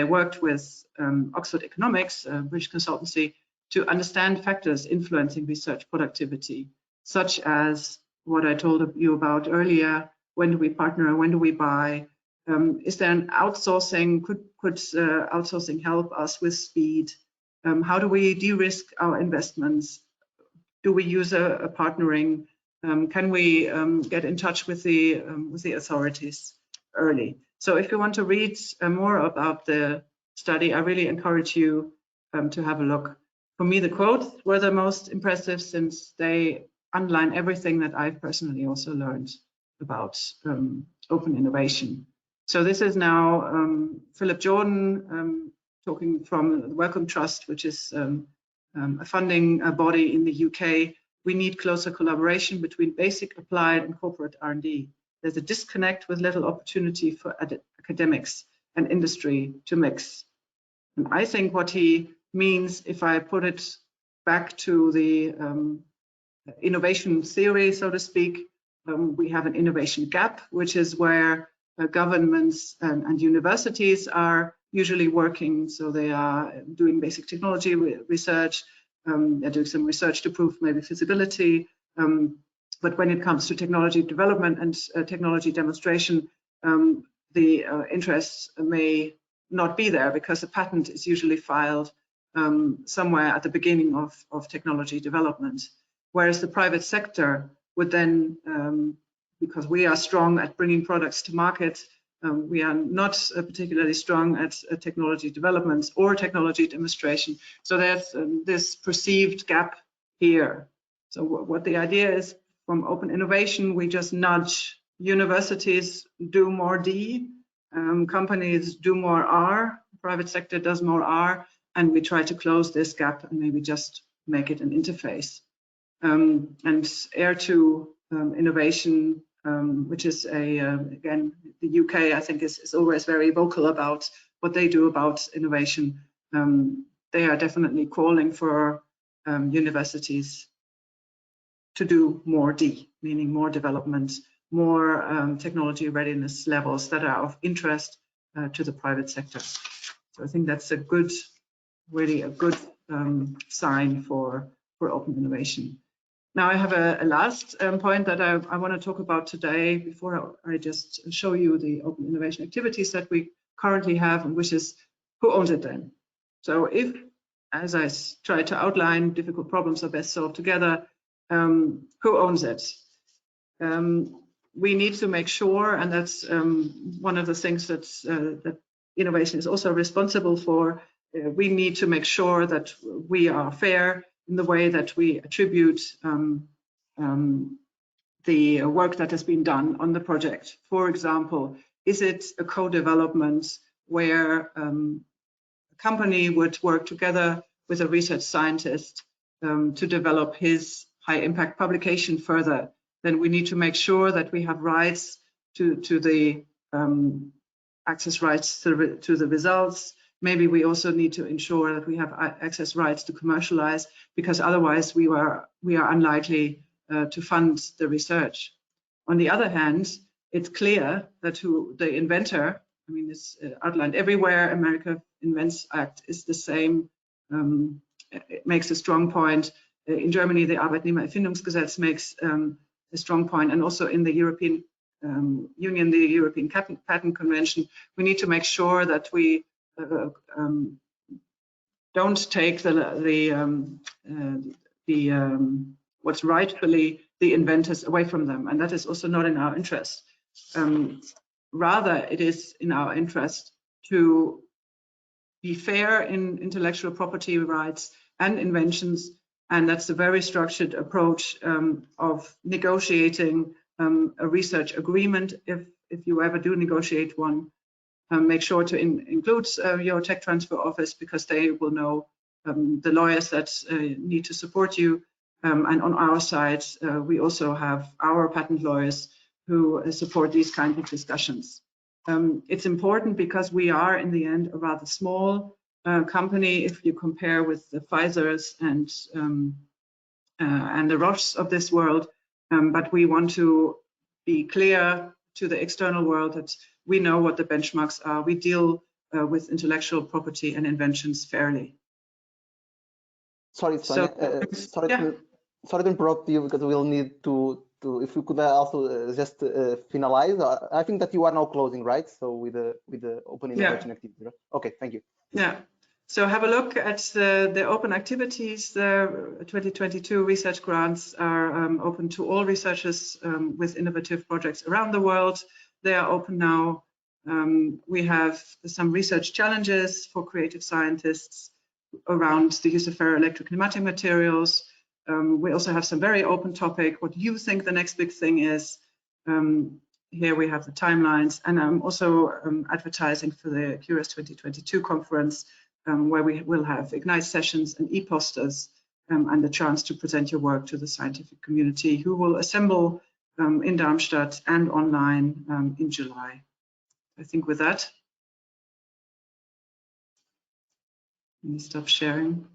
worked with Oxford Economics, a British consultancy, to understand factors influencing research productivity, such as what I told you about earlier. When do we partner? When do we buy? Is there an outsourcing? Could outsourcing help us with speed? How do we de-risk our investments? Do we use a partnering? Can we get in touch with the authorities early? So if you want to read more about the study, I really encourage you to have a look. For me, the quotes were the most impressive, since they underline everything that I've personally also learned about open innovation. So this is now Philip Jordan talking from the Wellcome Trust, which is a funding body in the UK. We need closer collaboration between basic, applied, and corporate R&D. There's a disconnect with little opportunity for academics and industry to mix. And I think what he means, if I put it back to the innovation theory, so to speak, we have an innovation gap, which is where governments and universities are usually working. So they are doing basic technology research, they're doing some research to prove maybe feasibility. But when it comes to technology development and technology demonstration, the interests may not be there, because a patent is usually filed somewhere at the beginning of technology development. Whereas the private sector would then, because we are strong at bringing products to market, we are not particularly strong at technology development or technology demonstration. So there's this perceived gap here. So what the idea is, from open innovation, we just nudge universities, do more D, companies do more R, private sector does more R, and we try to close this gap and maybe just make it an interface. And Air to Innovation, which is again, the UK, I think is always very vocal about what they do about innovation. They are definitely calling for universities to do more D, meaning more development, more technology readiness levels that are of interest to the private sector. So I think that's a good, really a good sign for open innovation. Now I have a last point that I want to talk about today before I just show you the open innovation activities that we currently have, and which is, who owns it then? So if, as I try to outline, difficult problems are best solved together, who owns it? We need to make sure, and that's one of the things that innovation is also responsible for, we need to make sure that we are fair in the way that we attribute the work that has been done on the project. For example, is it a co-development where a company would work together with a research scientist to develop his high impact publication further? Then we need to make sure that we have rights to the access rights to the results. Maybe we also need to ensure that we have access rights to commercialize, because otherwise we are unlikely to fund the research. On the other hand, it's clear that the inventor, I mean, it's outlined everywhere, America Invents Act is the same, it makes a strong point. In Germany, the Arbeitnehmererfindungsgesetz makes a strong point, and also in the European Union, the European Patent Convention, we need to make sure that we don't take the what's rightfully the inventors away from them. And that is also not in our interest. Rather, it is in our interest to be fair in intellectual property rights and inventions. And that's a very structured approach of negotiating a research agreement. If you ever do negotiate one, make sure to include your tech transfer office, because they will know the lawyers that need to support you. And on our side, we also have our patent lawyers who support these kinds of discussions. It's important because we are, in the end, a rather small company if you compare with the Pfizers and the Roches of this world. But we want to be clear to the external world that we know what the benchmarks are. We deal with intellectual property and inventions fairly. Sorry, Sonia, sorry to interrupt you, because we'll need to if we could also just finalize. I think that you are now closing, right? So with the open innovation activity. Okay, thank you. Yeah. So have a look at the open activities. The 2022 research grants are open to all researchers with innovative projects around the world. They are open now. We have some research challenges for creative scientists around the use of ferroelectric pneumatic materials. We also have some very open topic, what you think the next big thing is. Here we have the timelines, and I'm also advertising for the Curious 2022 conference, where we will have Ignite sessions and e-posters and the chance to present your work to the scientific community, who will assemble in Darmstadt and online in July. I think with that, let me stop sharing.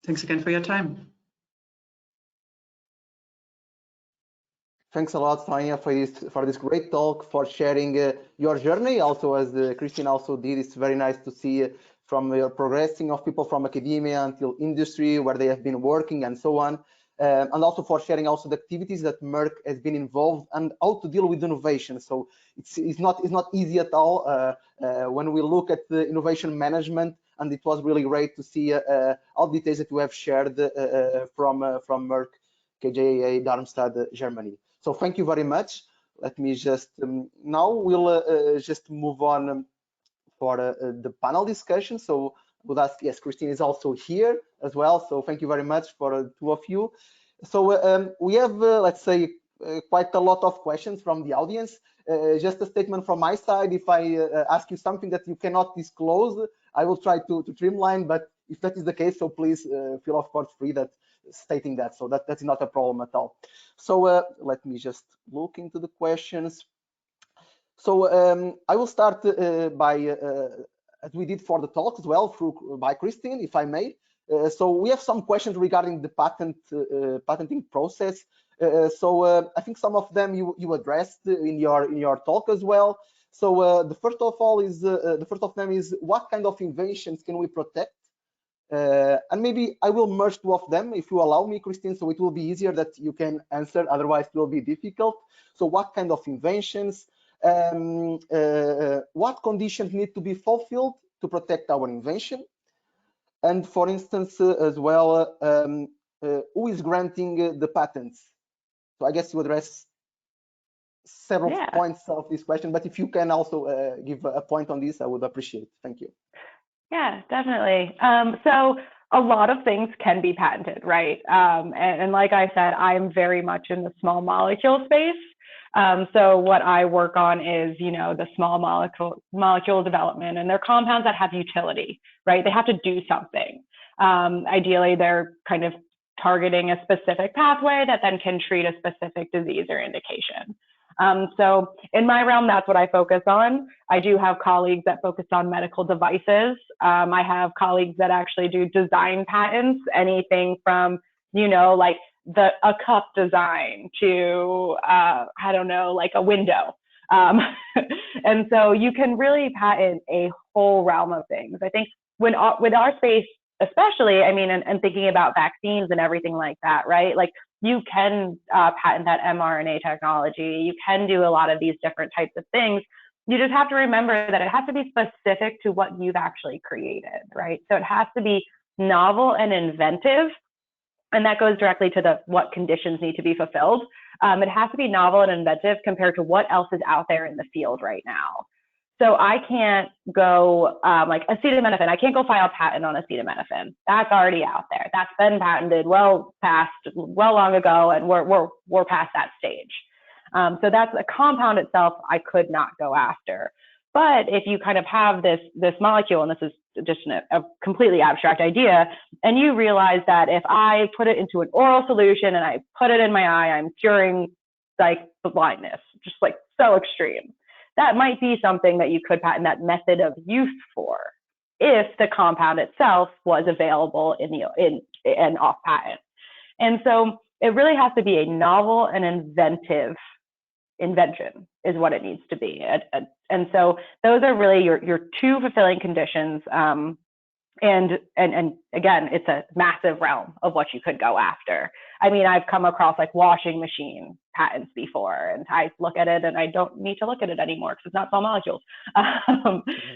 Thanks again for your time. Thanks a lot, Sonia, for this great talk, for sharing your journey. Also, as Christine also did, it's very nice to see from your progressing of people from academia until industry, where they have been working and so on. And also for sharing also the activities that Merck has been involved and how to deal with innovation. So it's not easy at all when we look at the innovation management, and it was really great to see all the details that you have shared from Merck KGaA, Darmstadt, Germany. So thank you very much. Let me just now we'll just move on for the panel discussion. So would ask, yes, Christine is also here as well. So thank you very much for the two of you. So we have, let's say, quite a lot of questions from the audience. Just a statement from my side. If I ask you something that you cannot disclose, I will try to streamline. But if that is the case, so please feel, of course, free that stating that. So that's not a problem at all. So let me just look into the questions. So I will start by, as we did for the talk as well, by Christine, if I may. So we have some questions regarding the patenting process. So I think some of them you addressed in your talk as well. So the first of them is what kind of inventions can we protect? And maybe I will merge two of them if you allow me, Christine, so it will be easier that you can answer, otherwise it will be difficult. So what kind of inventions, what conditions need to be fulfilled to protect our invention? And for instance, as well, who is granting the patents? So I guess you address several points of this question, but if you can also give a point on this, I would appreciate it. Thank you. Yeah, definitely. So a lot of things can be patented, right? And like I said, I'm very much in the small molecule space. So what I work on is, the small molecule development, and they're compounds that have utility, right? They have to do something. Ideally, they're kind of targeting a specific pathway that then can treat a specific disease or indication. So in my realm, that's what I focus on. I do have colleagues that focus on medical devices. I have colleagues that actually do design patents, anything from, like a cup design to, I don't know, like a window. And so you can really patent a whole realm of things. I think with our space, especially, I mean, and thinking about vaccines and everything like that, right? Like you can patent that mRNA technology. You can do a lot of these different types of things. You just have to remember that it has to be specific to what you've actually created, right? So it has to be novel and inventive. And that goes directly to what conditions need to be fulfilled. It has to be novel and inventive compared to what else is out there in the field right now. So I can't go like acetaminophen. I can't go file a patent on acetaminophen. That's already out there. That's been patented well long ago, and we're past that stage. So that's a compound itself I could not go after. But if you kind of have this molecule, and this is just a completely abstract idea, and you realize that if I put it into an oral solution and I put it in my eye, I'm curing like the blindness, just like so extreme. That might be something that you could patent that method of use for, if the compound itself was available in off patent. And so it really has to be a novel and inventive invention is what it needs to be. And so those are really your two fulfilling conditions. And again, it's a massive realm of what you could go after. I mean, I've come across like washing machine patents before, and I look at it and I don't need to look at it anymore because it's not small molecules.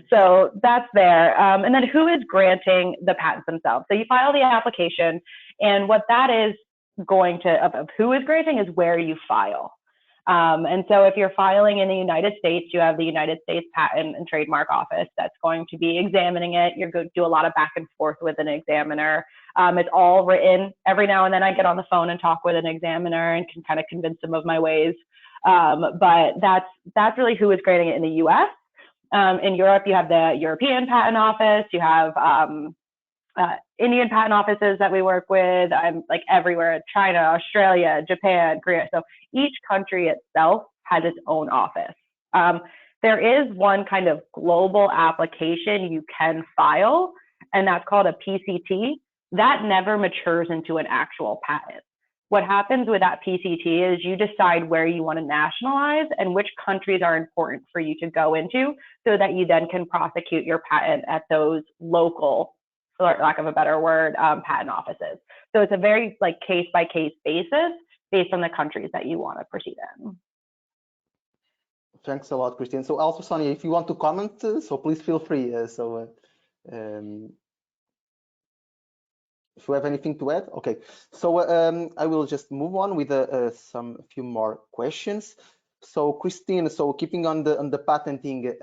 So that's there. And then who is granting the patents themselves? So you file the application, and what that is going to, of who is granting, is where you file. And so if you're filing in the United States, you have the United States Patent and Trademark Office that's going to be examining it. You're going to do a lot of back and forth with an examiner. It's all written. Every now and then I get on the phone and talk with an examiner and can kind of convince them of my ways. But that's really who is granting it in the US. In Europe, you have the European Patent Office. You have Indian patent offices that we work with. I'm like everywhere: China, Australia, Japan, Korea. So each country itself has its own office. There is one kind of global application you can file, and that's called a PCT. That never matures into an actual patent. What happens with that PCT is you decide where you want to nationalize and which countries are important for you to go into, so that you then can prosecute your patent at those local, for lack of a better word, patent offices. So it's a very like case-by-case basis based on the countries that you want to proceed in. Thanks a lot, Christine. So also, Sonia, if you want to comment, so please feel free. If you have anything to add, okay. So I will just move on with some few more questions. So Christine, so keeping on the patenting,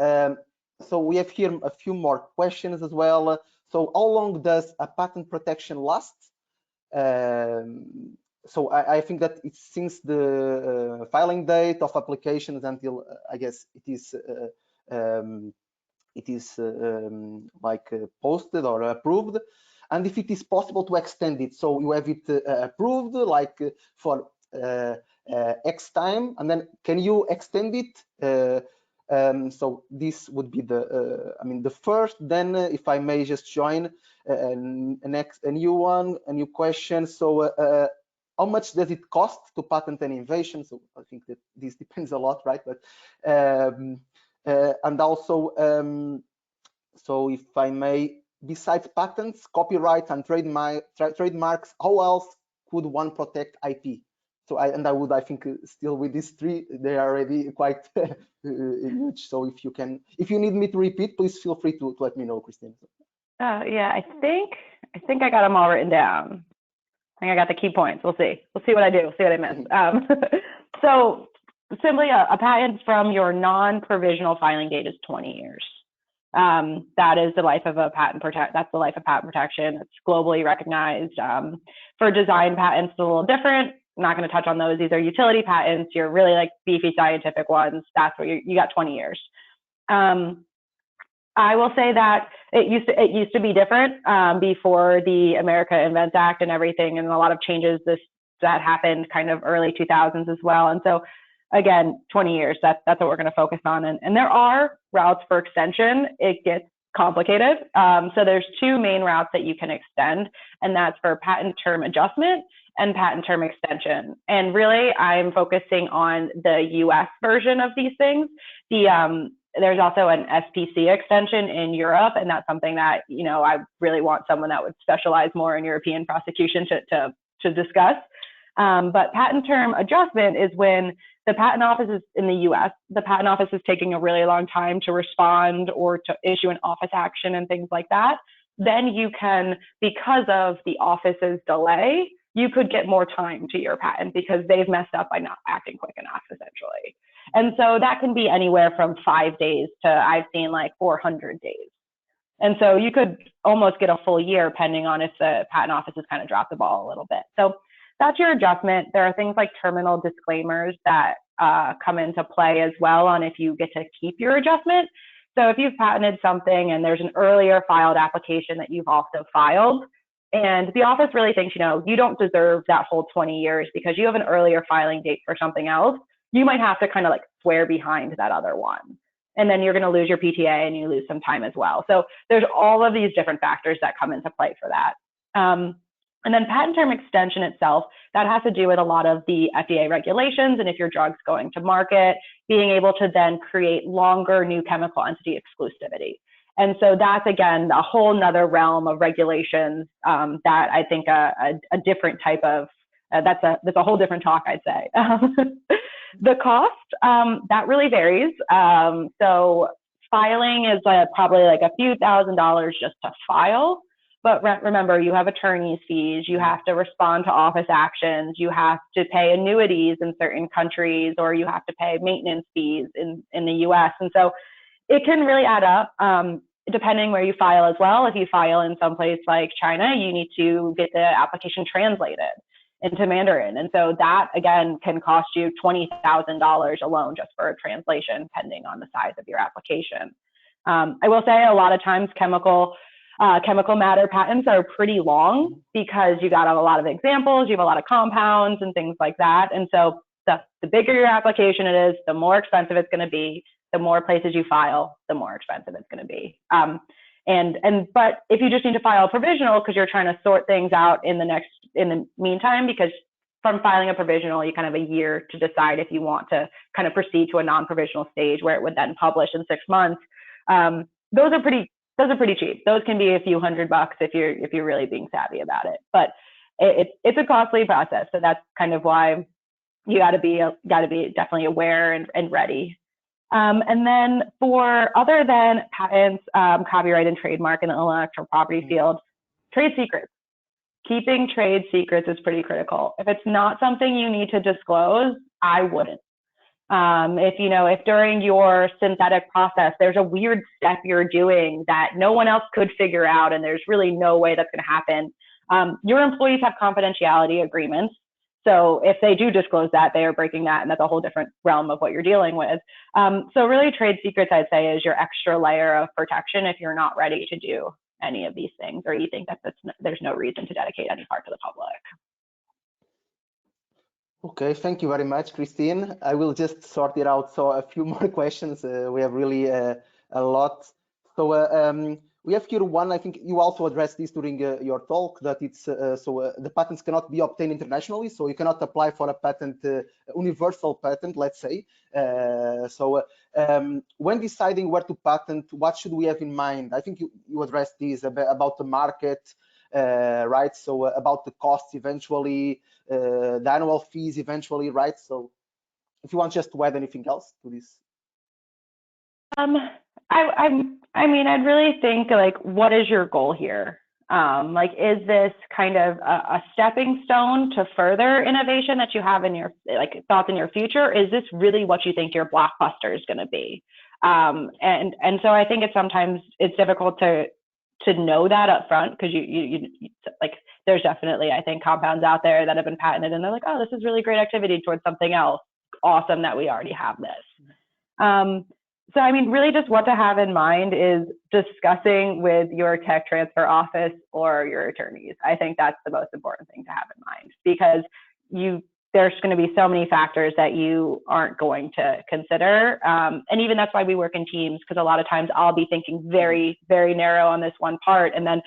so we have here a few more questions as well. So how long does a patent protection last? So I think that it's since the filing date of applications until I guess it is posted or approved. And if it is possible to extend it, so you have it approved like for X time, and then can you extend it? So this would be the first. Then, if I may just join a new question. So, how much does it cost to patent an invention? So I think that this depends a lot, right? But and also, so if I may, besides patents, copyrights, and trademarks, how else could one protect IP? So I think still with these three, they are already quite huge. So if you need me to repeat, please feel free to let me know, Christine. Yeah, I think I got them all written down. I think I got the key points. We'll see. We'll see what I do. We'll see what I miss. So simply a patent from your non-provisional filing date is 20 years. That is the life of a patent that's the life of patent protection. It's globally recognized. For design patents, it's a little different. I'm not going to touch on those. These are utility patents. You're really like beefy scientific ones. That's what you got 20 years. I will say that it used to be different before the America Invents Act and everything, and a lot of changes that happened kind of early 2000s as well. And so again, 20 years, that's what we're going to focus on. And there are routes for extension. It gets complicated. So there's two main routes that you can extend, and that's for patent term adjustment and patent term extension. And really, I'm focusing on the US version of these things. There's also an SPC extension in Europe, and that's something that, I really want someone that would specialize more in European prosecution to discuss. But patent term adjustment is when the patent office is in the US, the patent office is taking a really long time to respond or to issue an office action and things like that. Then you can, because of the office's delay, you could get more time to your patent because they've messed up by not acting quick enough, essentially. And so that can be anywhere from 5 days to, I've seen like 400 days. And so you could almost get a full year, depending on if the patent office has kind of dropped the ball a little bit. So that's your adjustment. There are things like terminal disclaimers that come into play as well on if you get to keep your adjustment. So if you've patented something and there's an earlier filed application that you've also filed, and the office really thinks, you know, you don't deserve that whole 20 years because you have an earlier filing date for something else, you might have to kind of like swear behind that other one. And then you're going to lose your PTA and you lose some time as well. So there's all of these different factors that come into play for that. And then patent term extension itself, that has to do with a lot of the FDA regulations. And if your drug's going to market, being able to then create longer new chemical entity exclusivity. And so that's, again, a whole nother realm of regulations that I think a different type of, that's a whole different talk, I'd say. The cost, that really varies. So filing is probably like a few $1,000s just to file. But remember, you have attorney's fees, you have to respond to office actions, you have to pay annuities in certain countries, or you have to pay maintenance fees in the US. And so it can really add up, depending where you file as well. If you file in some place like China, you need to get the application translated into Mandarin. And so that, again, can cost you $20,000 alone just for a translation, depending on the size of your application. I will say a lot of times chemical matter patents are pretty long because you got a lot of examples, you have a lot of compounds and things like that. And so the bigger your application it is, the more expensive it's going to be. The more places you file, the more expensive it's going to be. But if you just need to file a provisional because you're trying to sort things out in the meantime, because from filing a provisional, you kind of have a year to decide if you want to kind of proceed to a non-provisional stage where it would then publish in 6 months. Those are pretty cheap. Those can be a few $100 if you're really being savvy about it. But it's a costly process, so that's kind of why you got to be definitely aware and ready. And then for other than patents, copyright and trademark in the intellectual property field, trade secrets. Keeping trade secrets is pretty critical. If it's not something you need to disclose, I wouldn't. If during your synthetic process, there's a weird step you're doing that no one else could figure out, and there's really no way that's going to happen. Your employees have confidentiality agreements. So if they do disclose that, they are breaking that, and that's a whole different realm of what you're dealing with. So really trade secrets, I'd say, is your extra layer of protection if you're not ready to do any of these things, or you think that there's no reason to dedicate any part to the public. Okay, thank you very much, Christine. I will just sort it out. So a few more questions. We have really a lot. So we have here one, I think you also addressed this during your talk, that it's the patents cannot be obtained internationally, so you cannot apply for a patent, universal patent, let's say. When deciding where to patent, what should we have in mind? I think you addressed this about the market, right? So about the costs eventually, the annual fees eventually, right? So if you want just to add anything else to this. I'd really think, like, what is your goal here? Like, is this kind of a stepping stone to further innovation that you have in your thoughts in your future? Is this really what you think your blockbuster is going to be? And so I think sometimes it's difficult to know that up front, because you like, there's definitely, I think, compounds out there that have been patented and they're like, oh, this is really great activity towards something else. Awesome that we already have this. So, really just what to have in mind is discussing with your tech transfer office or your attorneys. I think that's the most important thing to have in mind, because there's going to be so many factors that you aren't going to consider. And even that's why we work in teams, because a lot of times I'll be thinking very, very narrow on this one part. And then,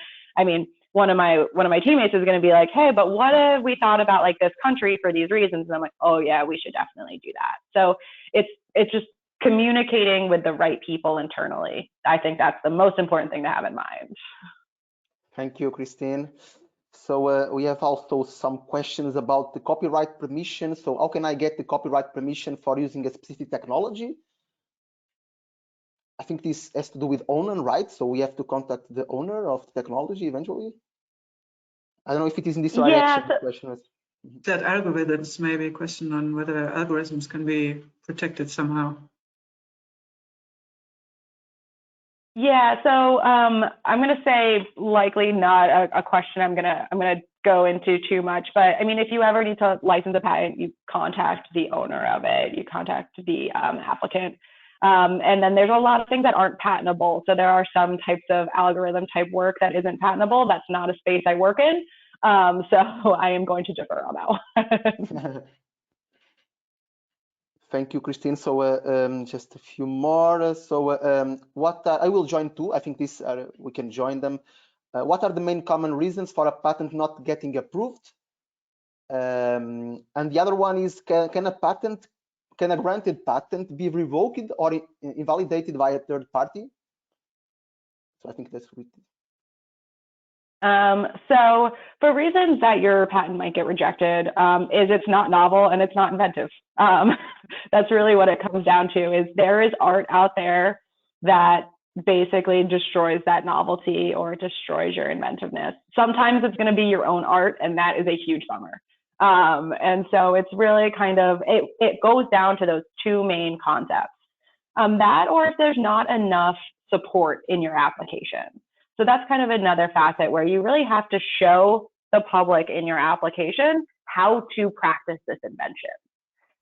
one of my teammates is going to be like, hey, but what if we thought about like this country for these reasons? And I'm like, oh yeah, we should definitely do that. So it's just communicating with the right people internally. I think that's the most important thing to have in mind. Thank you, Christine. So we have also some questions about the copyright permission. So how can I get the copyright permission for using a specific technology? I think this has to do with owner, right? So we have to contact the owner of the technology eventually. I don't know if it is in this Yeah, direction. The question is. That algorithms, maybe a question on whether algorithms can be protected somehow. Yeah, so I'm going to say likely not a question I'm going to go into too much, but I mean, if you ever need to license a patent, you contact the owner of it, you contact the applicant. And then there's a lot of things that aren't patentable. So there are some types of algorithm type work that isn't patentable. That's not a space I work in. So I am going to defer on that one. Thank you, Christine. So just a few more. So what I will join two. I think these are, we can join them. What are the main common reasons for a patent not getting approved? And the other one is, can a granted patent be revoked or invalidated by a third party? So I think that's it. So for reasons that your patent might get rejected, is it's not novel and it's not inventive. That's really what it comes down to, is there is art out there that basically destroys that novelty or destroys your inventiveness. Sometimes it's going to be your own art, and that is a huge bummer. And so it's really kind of, it goes down to those two main concepts. That, or if there's not enough support in your application. So that's kind of another facet where you really have to show the public in your application how to practice this invention.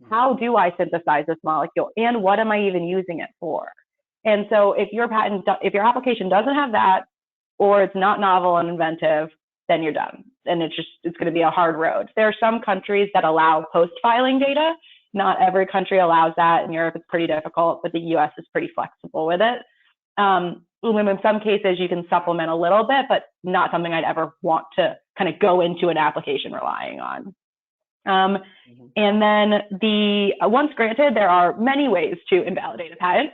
How do I synthesize this molecule, and what am I even using it for? And so if your application doesn't have that, or it's not novel and inventive, then you're done. And it's going to be a hard road. There are some countries that allow post-filing data. Not every country allows that. In Europe, it's pretty difficult, but the US is pretty flexible with it. In some cases, you can supplement a little bit, but not something I'd ever want to kind of go into an application relying on. And then once granted, there are many ways to invalidate a patent.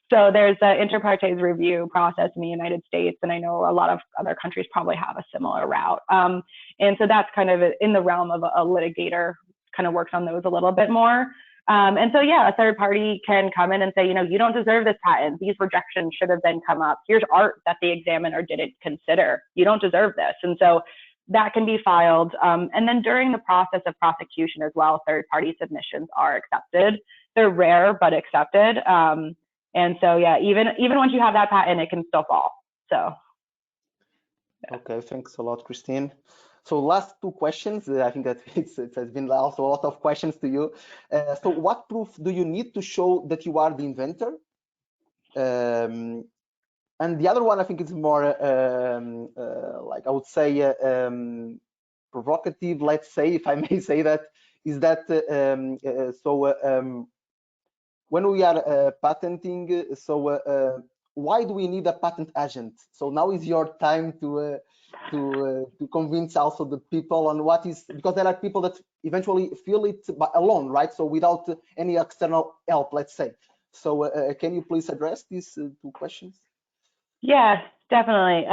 So there's the inter partes review process in the United States, and I know a lot of other countries probably have a similar route. And so that's kind of in the realm of a litigator, kind of works on those a little bit more. And so, yeah, a third party can come in and say, you don't deserve this patent. These rejections should have been come up. Here's art that the examiner didn't consider. You don't deserve this. And so that can be filed. And then during the process of prosecution as well, third party submissions are accepted. They're rare, but accepted. And so, yeah, even once you have that patent, it can still fall. So. Yeah. Okay, thanks a lot, Christine. So last two questions. I think that it has been also a lot of questions to you. So what proof do you need to show that you are the inventor? And the other one, I think it's more like I would say provocative, let's say, if I may say that, is that when we are patenting, so why do we need a patent agent? So now is your time to convince also the people on what is, because there are people that eventually feel it alone, right? So without any external help, let's say. So can you please address these two questions? Yeah, definitely.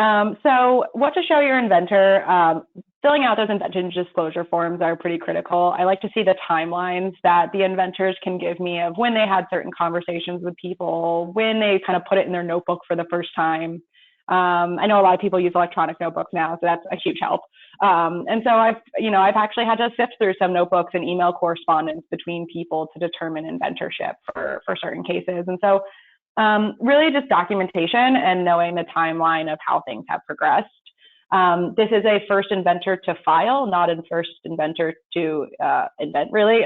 So what to show your inventor, filling out those invention disclosure forms are pretty critical. I like to see the timelines that the inventors can give me of when they had certain conversations with people, when they kind of put it in their notebook for the first time. I know a lot of people use electronic notebooks now, so that's a huge help. And so I've actually had to sift through some notebooks and email correspondence between people to determine inventorship for certain cases. And so really just documentation and knowing the timeline of how things have progressed. This is a first inventor to file, not a first inventor to invent, really.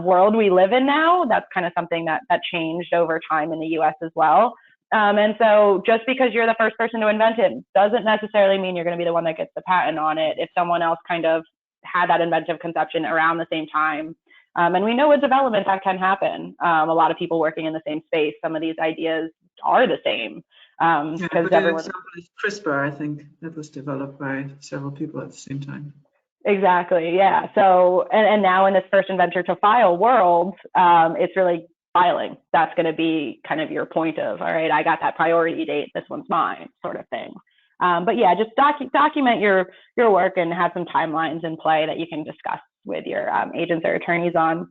World we live in now, that's kind of something that changed over time in the US as well. And so just because you're the first person to invent it doesn't necessarily mean you're going to be the one that gets the patent on it if someone else kind of had that inventive conception around the same time. And we know with development that can happen. A lot of people working in the same space, some of these ideas are the same. Because everyone. CRISPR, I think, that was developed by several people at the same time. Exactly, yeah. So, and now in this first inventor to file world, it's really filing. That's going to be kind of your point of, all right, I got that priority date, this one's mine, sort of thing. But yeah, just document your work and have some timelines in play that you can discuss with your agents or attorneys on.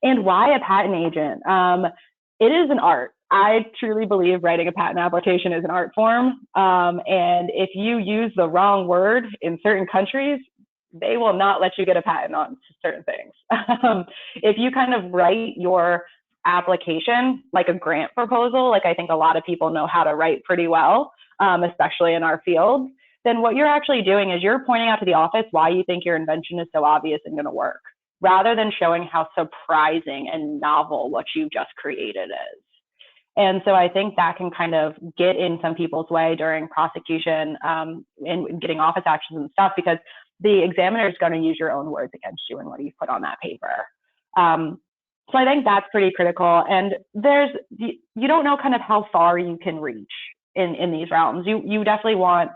And why a patent agent? It is an art. I truly believe writing a patent application is an art form. And if you use the wrong word in certain countries, they will not let you get a patent on certain things. If you kind of write your application like a grant proposal, like I think a lot of people know how to write pretty well, especially in our field, then what you're actually doing is you're pointing out to the office why you think your invention is so obvious and going to work, rather than showing how surprising and novel what you just created is. And so I think that can kind of get in some people's way during prosecution and getting office actions and stuff, because the examiner is going to use your own words against you and what you put on that paper. So I think that's pretty critical. And you don't know kind of how far you can reach in these realms. You definitely want,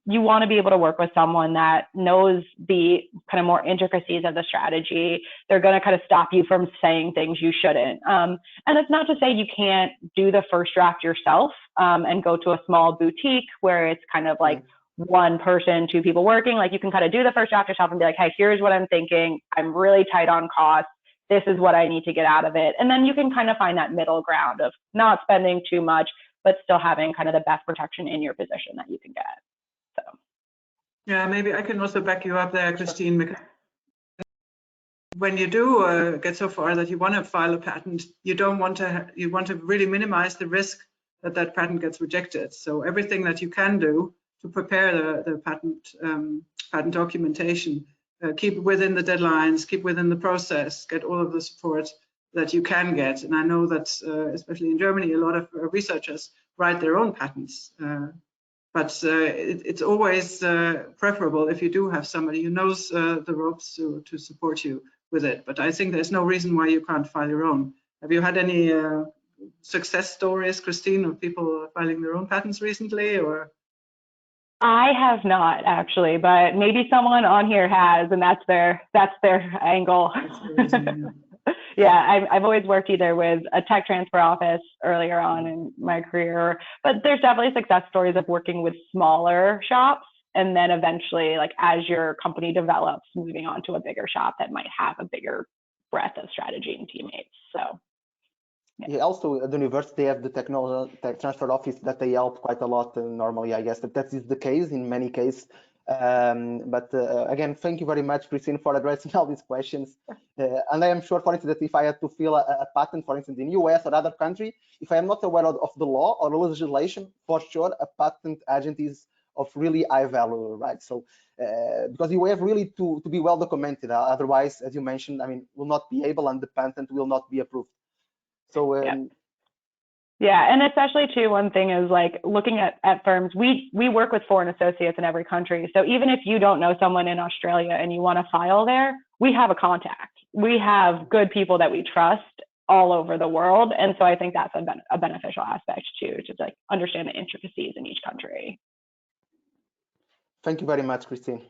you want to be able to work with someone that knows the kind of more intricacies of the strategy. They're going to kind of stop you from saying things you shouldn't. And it's not to say you can't do the first draft yourself and go to a small boutique where it's kind of like one person, two people working. Like you can kind of do the first draft yourself and be like, hey, here's what I'm thinking. I'm really tight on costs. This is what I need to get out of it. And then you can kind of find that middle ground of not spending too much, but still having kind of the best protection in your position that you can get. So. Yeah, maybe I can also back you up there, Christine, because when you do get so far that you want to file a patent, you want to really minimize the risk that that patent gets rejected. So everything that you can do to prepare the patent documentation, keep within the deadlines, keep within the process, get all of the support that you can get. And I know that especially in Germany, a lot of researchers write their own patents. But it's always preferable if you do have somebody who knows the ropes to support you with it. But I think there's no reason why you can't file your own. Have you had any success stories, Christine, of people filing their own patents recently, or? I have not actually, but maybe someone on here has, and that's their angle. Yeah, I've always worked either with a tech transfer office earlier on in my career, but there's definitely success stories of working with smaller shops, and then eventually, like as your company develops, moving on to a bigger shop that might have a bigger breadth of strategy and teammates. So. Yeah, also at the university they have the technology tech transfer office that they help quite a lot. Normally, I guess that is the case in many cases. But again, thank you very much, Christine, for addressing all these questions. And I am sure, for instance, that if I had to fill a patent, for instance, in US or other country, if I am not aware of the law or the legislation, for sure, a patent agent is of really high value, right? So because you have really to be well documented. Otherwise, as you mentioned, I mean, will not be able, and the patent will not be approved. So yeah, and especially too, one thing is like looking at firms. We work with foreign associates in every country. So even if you don't know someone in Australia and you want to file there, we have a contact. We have good people that we trust all over the world, and so I think that's a beneficial aspect too, to like understand the intricacies in each country. Thank you very much, Christine.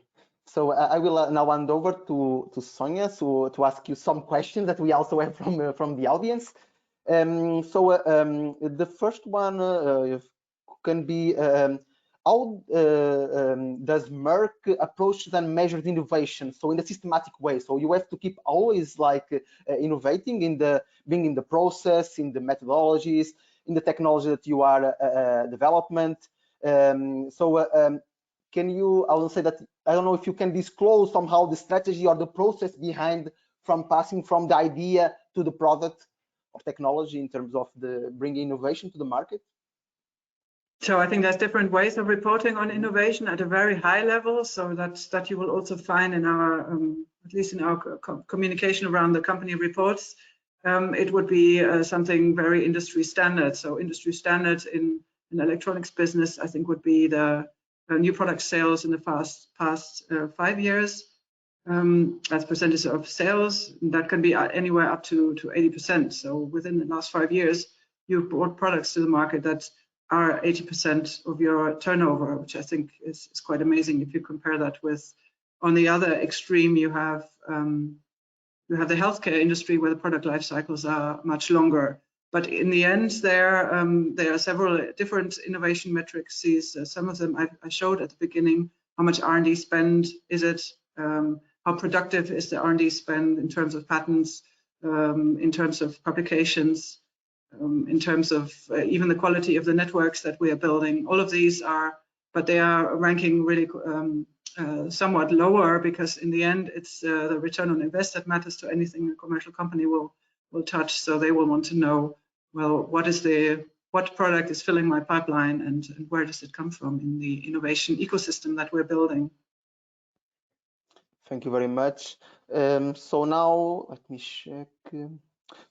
So I will now hand over to Sonia to ask you some questions that we also have from the audience. The first one can be how does Merck approach and measure innovation? So in a systematic way. So you have to keep always like innovating being in the process, in the methodologies, in the technology that you are development. Can you? I will say that I don't know if you can disclose somehow the strategy or the process behind from passing from the idea to the product of technology in terms of bringing innovation to the market? So I think there's different ways of reporting on innovation at a very high level. So that you will also find in our, at least in our communication around the company reports. It would be something very industry standard. So industry standard in electronics business, I think, would be the new product sales in the past 5 years. As percentage of sales, that can be anywhere up to 80%. So within the last 5 years, you've brought products to the market that are 80% of your turnover, which I think is quite amazing if you compare that with, on the other extreme, you have the healthcare industry where the product life cycles are much longer. But in the end, there are several different innovation metrics. Some of them I showed at the beginning. How much R&D spend is it? How productive is the R&D spend in terms of patents, in terms of publications? in terms of even the quality of the networks that we are building. All of these are, but they are ranking really somewhat lower, because in the end it's the return on invest that matters to anything a commercial company will touch. So they will want to know, well, what product is filling my pipeline, and where does it come from in the innovation ecosystem that we're building. Thank you very much. So now let me check.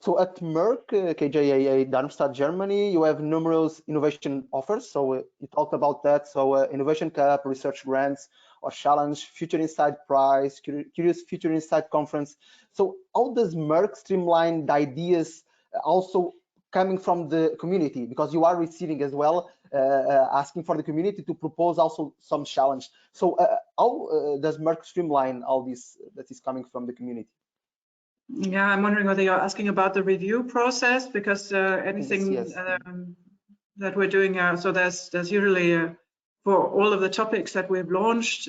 So at Merck KGaA, Darmstadt, Germany, you have numerous innovation offers. So you talked about that. So Innovation Cup, Research Grants or Challenge, Future Insight Prize, Curious Future Insight Conference. So how does Merck streamline the ideas also coming from the community? Because you are receiving as well, asking for the community to propose also some challenge. So how does Merck streamline all this that is coming from the community? Yeah, I'm wondering whether you're asking about the review process, because anything Yes. that we're doing, so there's usually for all of the topics that we've launched,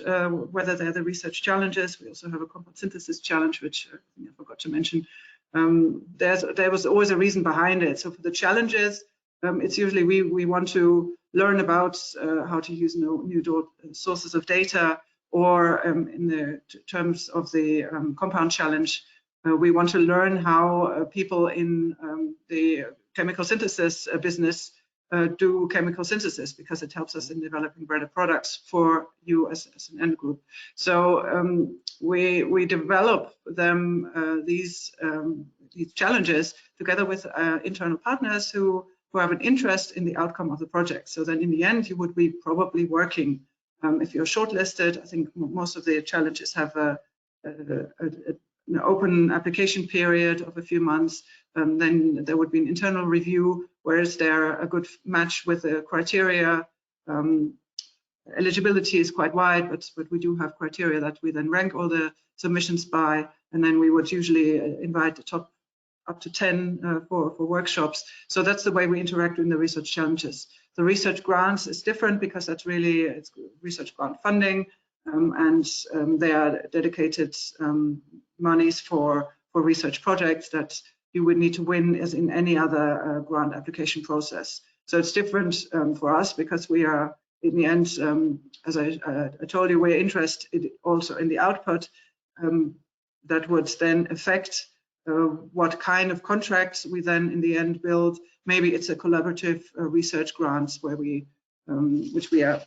whether they're the research challenges, we also have a compound synthesis challenge, which I forgot to mention. There was always a reason behind it. So for the challenges, it's usually we want to learn about how to use new sources of data, or in the terms of the compound challenge, we want to learn how people in the chemical synthesis business do chemical synthesis, because it helps us in developing better products for you as an end group. So we develop them these challenges together with internal partners who have an interest in the outcome of the project. So then in the end, you would be probably working, if you're shortlisted, I think most of the challenges have an open application period of a few months. Then there would be an internal review, where is there a good match with the criteria. Eligibility is quite wide, but we do have criteria that we then rank all the submissions by, and then we would usually invite the top up to 10 for workshops. So that's the way we interact in the research challenges. The research grants is different, because that's really, it's research grant funding, and they are dedicated monies for research projects that you would need to win as in any other grant application process. So it's different for us, because we are, in the end, as I told you, we're interested also in the output that would then affect what kind of contracts we then in the end build. Maybe it's a collaborative research grants where we, which we are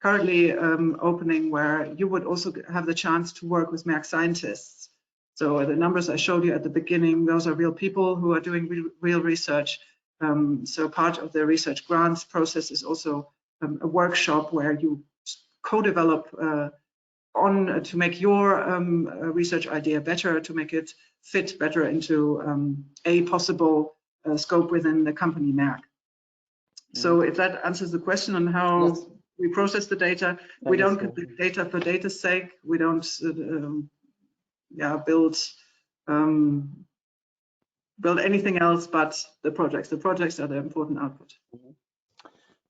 currently opening, where you would also have the chance to work with Merck scientists. So the numbers I showed you at the beginning, those are real people who are doing real research. So part of the research grants process is also a workshop where you co-develop to make your research idea better, to make it fit better into a possible scope within the company Merck. So if that answers the question on how Yes. we process the data, we don't collect data for data's sake. We don't build anything else but the projects. The projects are the important output.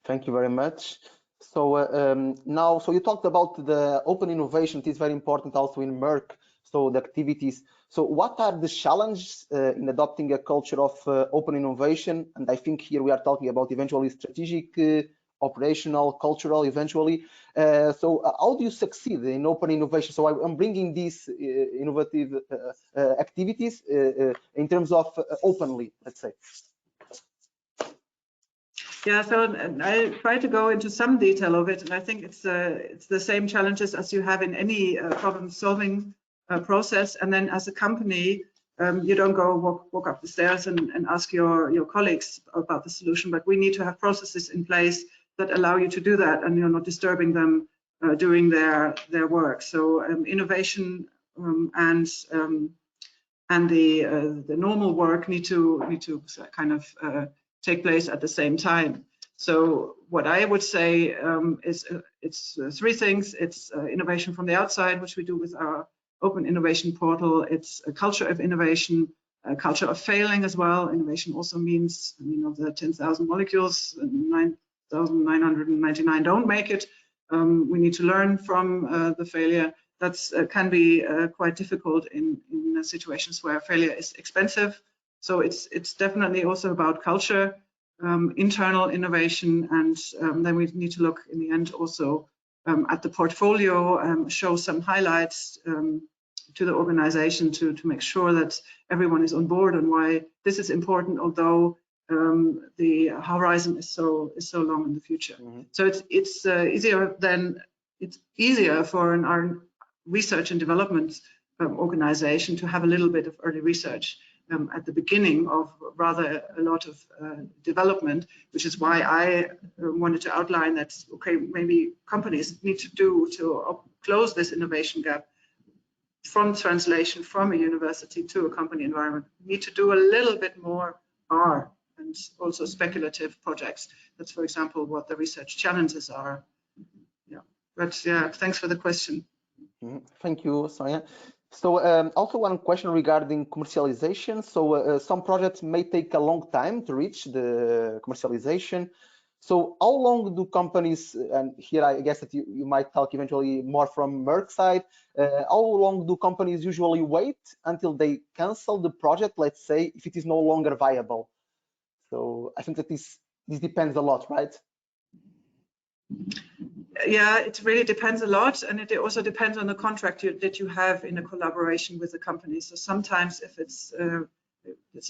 Thank you very much. So now, so you talked about the open innovation. It is very important also in Merck. So the activities. So what are the challenges in adopting a culture of open innovation? And I think here we are talking about eventually strategic, operational, cultural, eventually. So how do you succeed in open innovation? So I'm bringing these innovative activities in terms of openly, let's say. Yeah, so I try to go into some detail of it, and I think it's the same challenges as you have in any problem-solving process. And then as a company, you don't go walk up the stairs and ask your colleagues about the solution, but we need to have processes in place that allow you to do that, and you're not disturbing them doing their work. So innovation and the normal work need to kind of take place at the same time. So what I would say is it's three things. It's innovation from the outside, which we do with our open innovation portal. It's a culture of innovation, a culture of failing as well. Innovation also means, of the 10,000 molecules, 9,999 don't make it. We need to learn from the failure. That can be quite difficult in situations where failure is expensive. So it's definitely also about culture, internal innovation, and then we need to look in the end also at the portfolio, show some highlights to the organization to make sure that everyone is on board on why this is important, although the horizon is so long in the future. So it's easier for our research and development organization to have a little bit of early research at the beginning of rather a lot of development, which is why I wanted to outline that, okay, maybe companies need to close this innovation gap from translation from a university to a company environment. We need to do a little bit more R and also speculative projects. That's, for example, what the research challenges are. Yeah, but yeah, thanks for the question. Thank you, Sonia. So also one question regarding commercialization. So some projects may take a long time to reach the commercialization. So how long do companies, and here I guess that you might talk eventually more from Merck's side, how long do companies usually wait until they cancel the project, let's say, if it is no longer viable? So I think that this depends a lot, right? Yeah, it really depends a lot, and it also depends on the contract that you have in a collaboration with the company. So sometimes if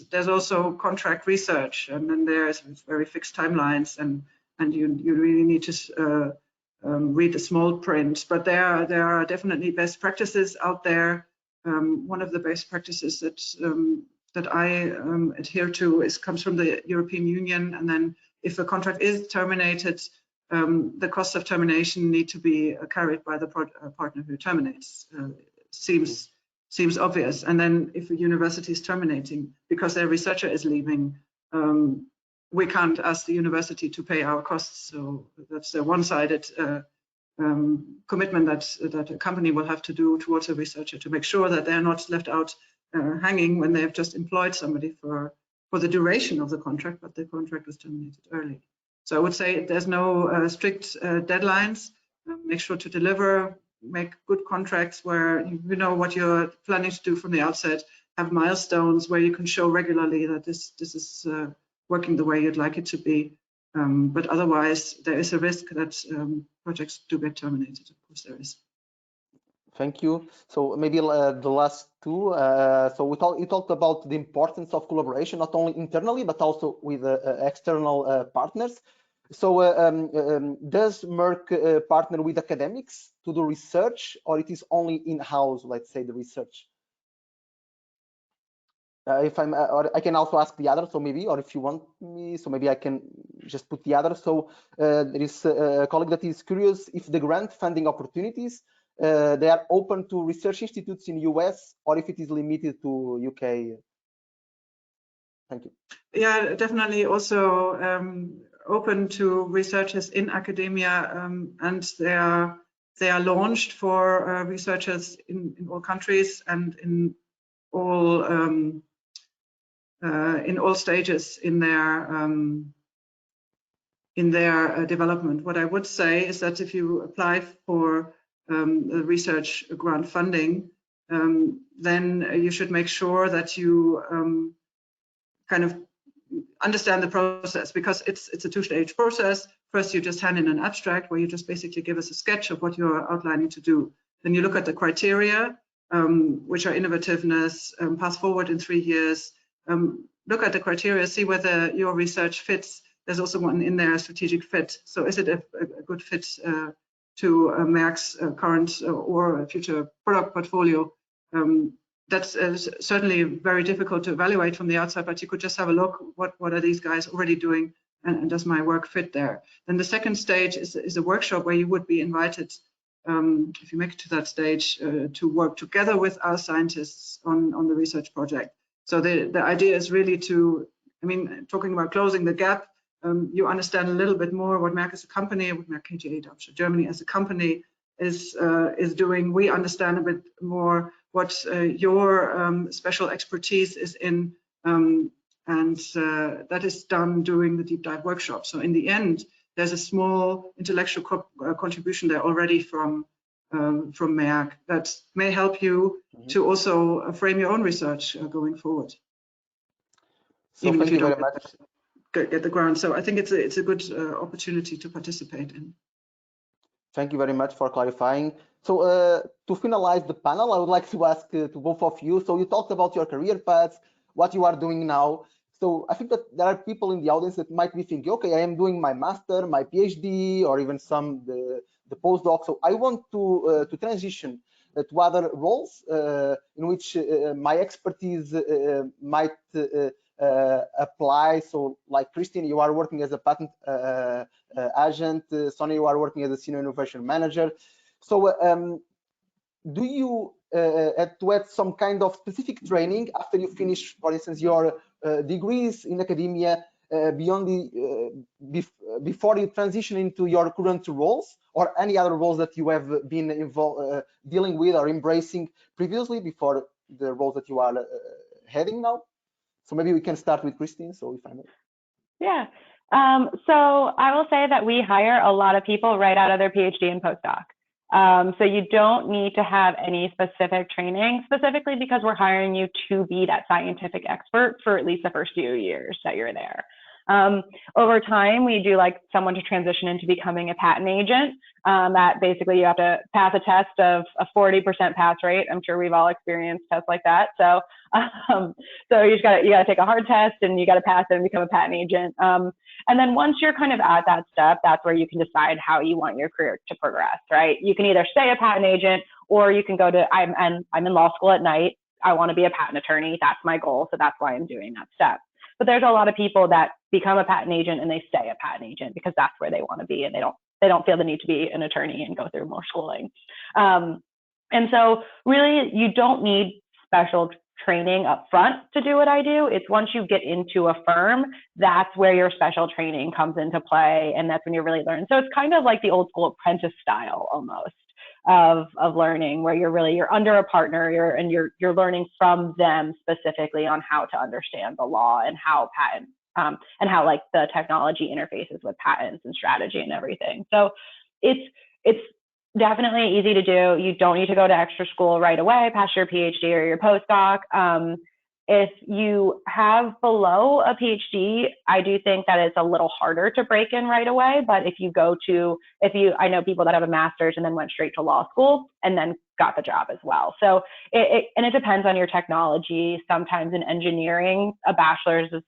there's also contract research, and then there's very fixed timelines, and you really need to read the small print. But there are definitely best practices out there. One of the best practices that I adhere to comes from the European Union, and then if a contract is terminated, the costs of termination need to be carried by the partner who terminates. Seems obvious. And then if a university is terminating because their researcher is leaving, we can't ask the university to pay our costs. So that's a one-sided commitment that a company will have to do towards a researcher to make sure that they're not left out hanging when they've just employed somebody for the duration of the contract, but the contract was terminated early. So I would say there's no strict deadlines. Make sure to deliver, make good contracts where you know what you're planning to do from the outset, have milestones where you can show regularly that this is working the way you'd like it to be. But otherwise, there is a risk that projects do get terminated. Of course, there is. Thank you. So maybe the last two. So you talked about the importance of collaboration, not only internally, but also with external partners. So does Merck partner with academics to do research, or it is only in-house, let's say, the research? Or I can also ask the other, so maybe, or if you want me, so maybe I can just put the other. So there is a colleague that is curious if the grant funding opportunities, they are open to research institutes in US, or if it is limited to UK. Thank you. Yeah, definitely also open to researchers in academia, and they are launched for researchers in all countries and in all stages in their development. What I would say is that if you apply for research grant funding, then you should make sure that you kind of understand the process, because it's a two-stage process. First, you just hand in an abstract where you just basically give us a sketch of what you're outlining to do. Then you look at the criteria, which are innovativeness, path forward in 3 years. Look at the criteria, see whether your research fits. There's also one in there, strategic fit. So is it a good fit to Merck's current or future product portfolio? That's certainly very difficult to evaluate from the outside, but you could just have a look, what are these guys already doing, and does my work fit there? Then the second stage is a workshop where you would be invited, if you make it to that stage, to work together with our scientists on the research project. So the idea is really to, talking about closing the gap, you understand a little bit more what Merck as a company, what Merck KGaA Darmstadt Germany as a company is doing. We understand a bit more what your special expertise is in, and that is done during the deep dive workshop. So in the end, there's a small intellectual contribution there already from Merck that may help you to also frame your own research going forward. So even if you don't very much. Get the grant. So I think it's a good opportunity to participate in. Thank you very much for clarifying. So to finalize the panel, I would like to ask to both of you. So you talked about your career paths, what you are doing now. So I think that there are people in the audience that might be thinking, okay, I am doing my master, my PhD, or even the postdoc. So I want to transition to other roles in which my expertise might apply. So like Christine, you are working as a patent agent. Sonia, you are working as a senior innovation manager. So do you have to add some kind of specific training after you finish, for instance, your degrees in academia beyond before you transition into your current roles, or any other roles that you have been dealing with or embracing previously before the roles that you are heading now? So maybe we can start with Christine, so if I may. Yeah. So I will say that we hire a lot of people right out of their PhD and postdoc. So you don't need to have any specific training, specifically because we're hiring you to be that scientific expert for at least the first few years that you're there. Over time, we do like someone to transition into becoming a patent agent. That basically you have to pass a test of a 40% pass rate. I'm sure we've all experienced tests like that. So, so you gotta take a hard test and you gotta pass it and become a patent agent. And then once you're kind of at that step, that's where you can decide how you want your career to progress, right? You can either stay a patent agent, or you can go to, I'm in law school at night. I want to be a patent attorney. That's my goal. So that's why I'm doing that step. But there's a lot of people that become a patent agent and they stay a patent agent because that's where they want to be, and they don't feel the need to be an attorney and go through more schooling. And so really, you don't need special training up front to do what I do. It's once you get into a firm, that's where your special training comes into play, and that's when you really learn. So it's kind of like the old school apprentice style almost of learning, where you're under a partner, you're learning from them specifically on how to understand the law and how patent and how like the technology interfaces with patents and strategy and everything. So it's definitely easy to do. You don't need to go to extra school right away past your PhD or your postdoc. If you have below a PhD, I do think that it's a little harder to break in right away. But I know people that have a master's and then went straight to law school and then got the job as well. So it depends on your technology. Sometimes in engineering, a bachelor's is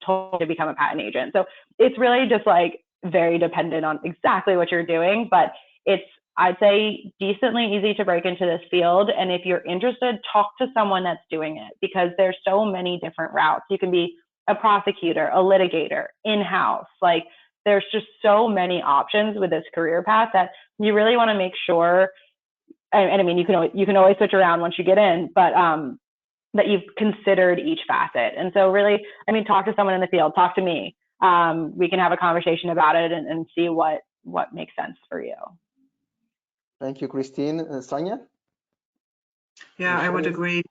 totally to become a patent agent. So it's really just like very dependent on exactly what you're doing, but it's, I'd say, decently easy to break into this field. And if you're interested, talk to someone that's doing it, because there's so many different routes. You can be a prosecutor, a litigator, in-house. Like there's just so many options with this career path that you really want to make sure. And I mean, you can always switch around once you get in, but that you've considered each facet. And so really, I mean, talk to someone in the field, talk to me. We can have a conversation about it and see what makes sense for you. Thank you, Christine. Sonia? Yeah, I would agree.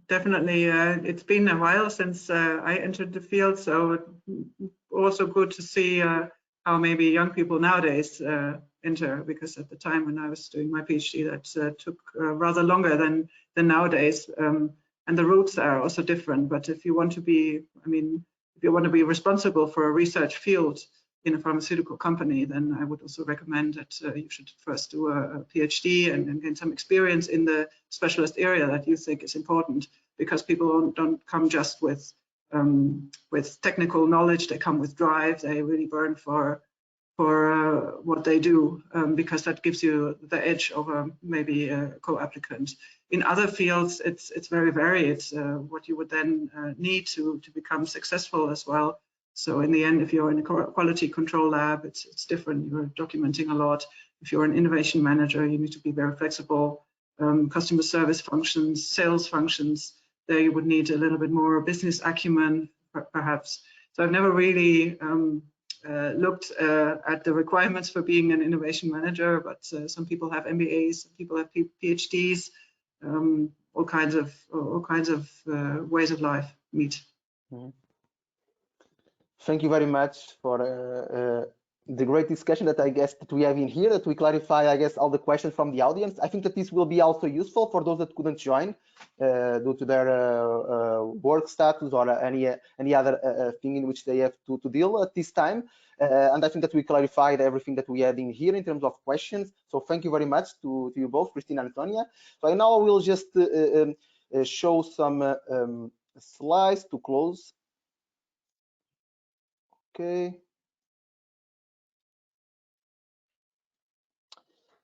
Definitely, it's been a while since I entered the field, so also good to see how maybe young people nowadays enter, because at the time when I was doing my PhD, that took rather longer than nowadays, and the routes are also different. But if you want to be, if you want to be responsible for a research field in a pharmaceutical company, then I would also recommend that you should first do a PhD and gain some experience in the specialist area that you think is important, because people don't come just with technical knowledge. They come with drive. They really burn for what they do, because that gives you the edge over maybe a co-applicant. In other fields, it's very varied. What you would then need to become successful as well. So in the end, if you're in a quality control lab, it's different. You're documenting a lot. If you're an innovation manager, you need to be very flexible. Customer service functions, sales functions, there you would need a little bit more business acumen, perhaps. So I've never really looked at the requirements for being an innovation manager, but some people have MBAs, some people have PhDs, all kinds of ways of life meet. Mm-hmm. Thank you very much for the great discussion that I guess that we have in here, that we clarify, I guess, all the questions from the audience. I think that this will be also useful for those that couldn't join due to their work status or any other thing in which they have to deal at this time. And I think that we clarified everything that we had in here in terms of questions. So thank you very much to you both, Christina and Sonia. So now I will just show some slides to close. Okay.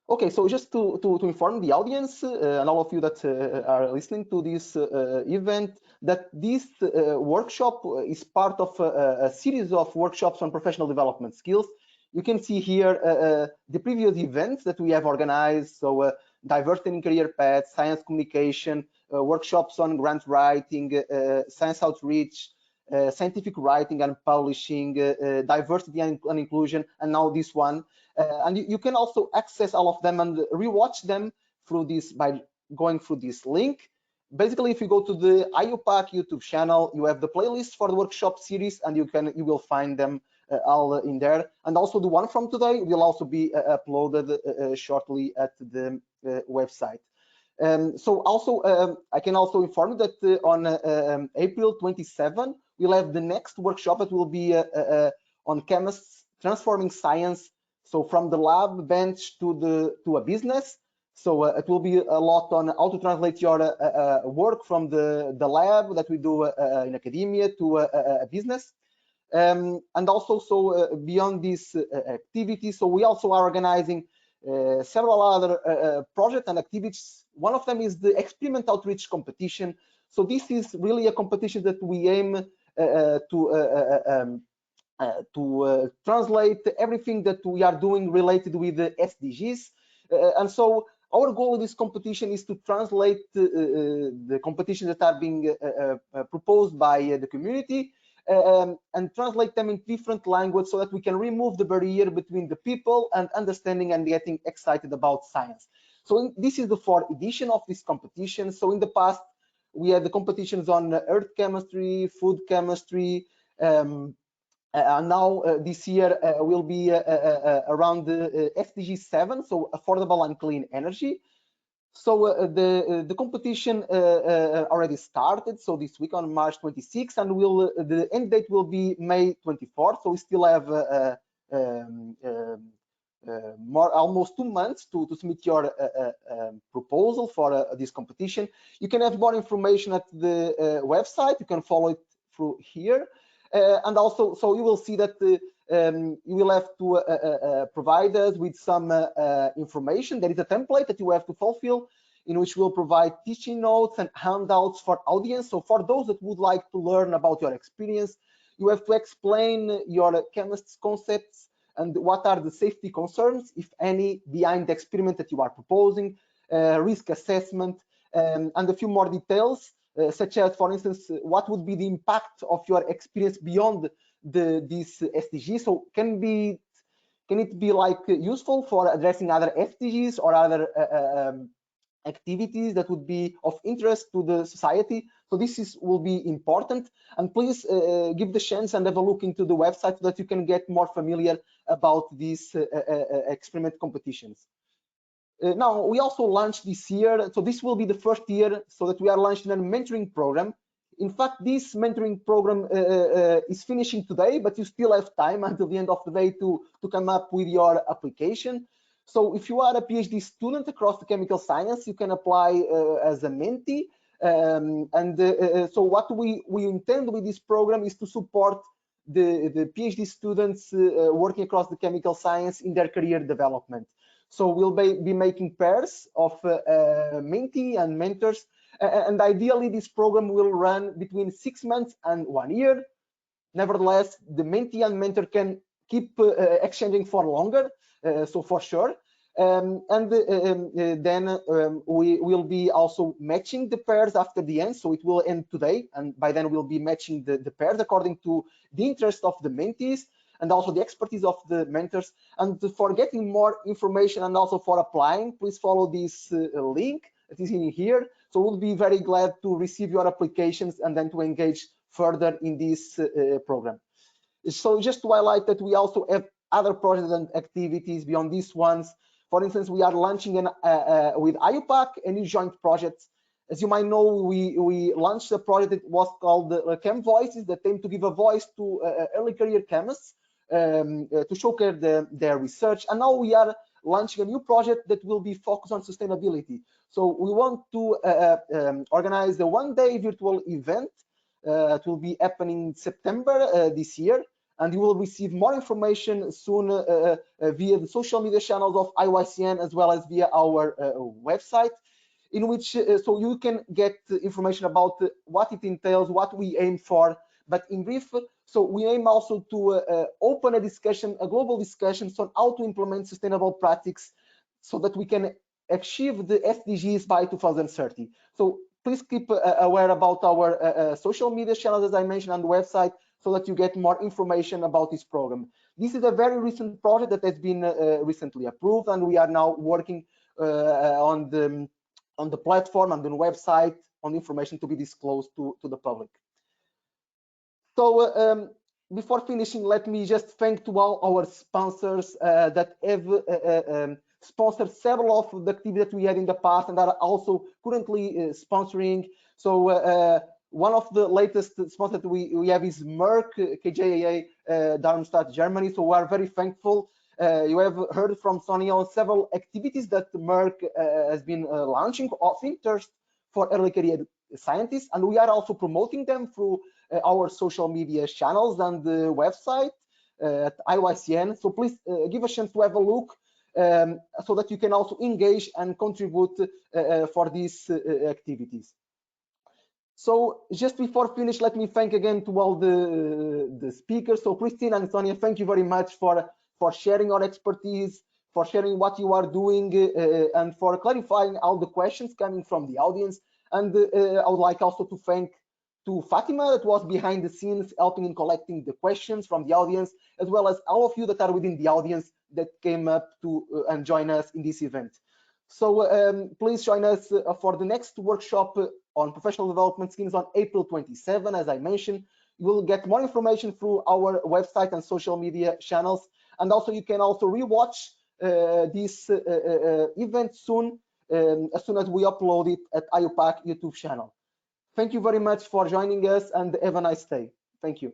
Okay, so just to inform the audience and all of you that are listening to this event, that this workshop is part of a series of workshops on professional development skills. You can see here the previous events that we have organized. So diversity in career paths, science communication, workshops on grant writing, science outreach, scientific writing and publishing, diversity and inclusion, and now this one. And you can also access all of them and rewatch them through this by going through this link. Basically, if you go to the IUPAC YouTube channel, you have the playlist for the workshop series, and you will find them all in there. And also the one from today will also be uploaded shortly at the website. So also, I can also inform you that on April 27, we'll have the next workshop that will be on chemists transforming science. So from the lab bench to a business. So it will be a lot on how to translate your work from the lab that we do in academia to a business. And also, so beyond this activity, so we also are organizing several other projects and activities. One of them is the experiment outreach competition. So this is really a competition that we aim to translate everything that we are doing related with the SDGs. And so our goal in this competition is to translate the competitions that are being proposed by the community and translate them in different languages so that we can remove the barrier between the people and understanding and getting excited about science. So this is the fourth edition of this competition. So in the past, we had the competitions on earth chemistry, food chemistry, and now this year will be around the SDG 7, so affordable and clean energy. So the competition already started. So this week on March 26th, and the end date will be May 24th. So we still have almost 2 months to submit your proposal for this competition. You can have more information at the website. You can follow it through here. And also, so you will see that you will have to provide us with some information. There is a template that you have to fulfill, in which we'll provide teaching notes and handouts for audience. So for those that would like to learn about your experience, you have to explain your chemist's concepts and what are the safety concerns, if any, behind the experiment that you are proposing, risk assessment, and a few more details. Such as, for instance, what would be the impact of your experience beyond this SDG? So can it be like useful for addressing other SDGs or other activities that would be of interest to the society? So this will be important. And please give the chance and have a look into the website so that you can get more familiar about these experiment competitions. Now, we also launched this year, so this will be the first year so that we are launching a mentoring program. In fact, this mentoring program is finishing today, but you still have time until the end of the day to come up with your application. So if you are a PhD student across the chemical science, you can apply as a mentee. So what we intend with this program is to support the PhD students working across the chemical science in their career development. So we'll be making pairs of mentee and mentors, and ideally this program will run between 6 months and 1 year. Nevertheless, the mentee and mentor can keep exchanging for longer, so for sure. Then we will be also matching the pairs after the end, so it will end today, and by then we'll be matching the pairs according to the interest of the mentees and also the expertise of the mentors. And for getting more information and also for applying, please follow this link that is in here. So we'll be very glad to receive your applications and then to engage further in this program. So just to highlight that we also have other projects and activities beyond these ones. For instance, we are launching with IUPAC a new joint project. As you might know, we launched a project that was called Chem Voices, that aimed to give a voice to early career chemists to showcase their research. And now we are launching a new project that will be focused on sustainability. So we want to organize a one-day virtual event. It will be happening in September this year, and you will receive more information soon via the social media channels of IYCN as well as via our website, in which so you can get information about what it entails, what we aim for. But in brief, so we aim also to open a discussion, a global discussion on how to implement sustainable practices so that we can achieve the SDGs by 2030. So please keep aware about our social media channels, as I mentioned, on the website, so that you get more information about this program. This is a very recent project that has been recently approved, and we are now working on the platform and the website on information to be disclosed to the public. So before finishing, let me just thank to all our sponsors that have sponsored several of the activities that we had in the past and that are also currently sponsoring. So one of the latest sponsors that we have is Merck KGaA, Darmstadt, Germany. So we are very thankful. You have heard from Sonia on several activities that Merck has been launching of interest for early career scientists, and we are also promoting them through our social media channels and the website at IYCN. So please give a chance to have a look so that you can also engage and contribute for these activities. So just before finish, let me thank again to all the speakers. So Christine and Sonia, thank you very much for sharing your expertise, for sharing what you are doing, and for clarifying all the questions coming from the audience. And I would like also to thank to Fatima, that was behind the scenes helping in collecting the questions from the audience, as well as all of you that are within the audience that came up to and join us in this event. So please join us for the next workshop on professional development schemes on April 27. As I mentioned, you will get more information through our website and social media channels. And also you can also rewatch this event soon, as soon as we upload it at IUPAC YouTube channel. Thank you very much for joining us and have a nice day. Thank you.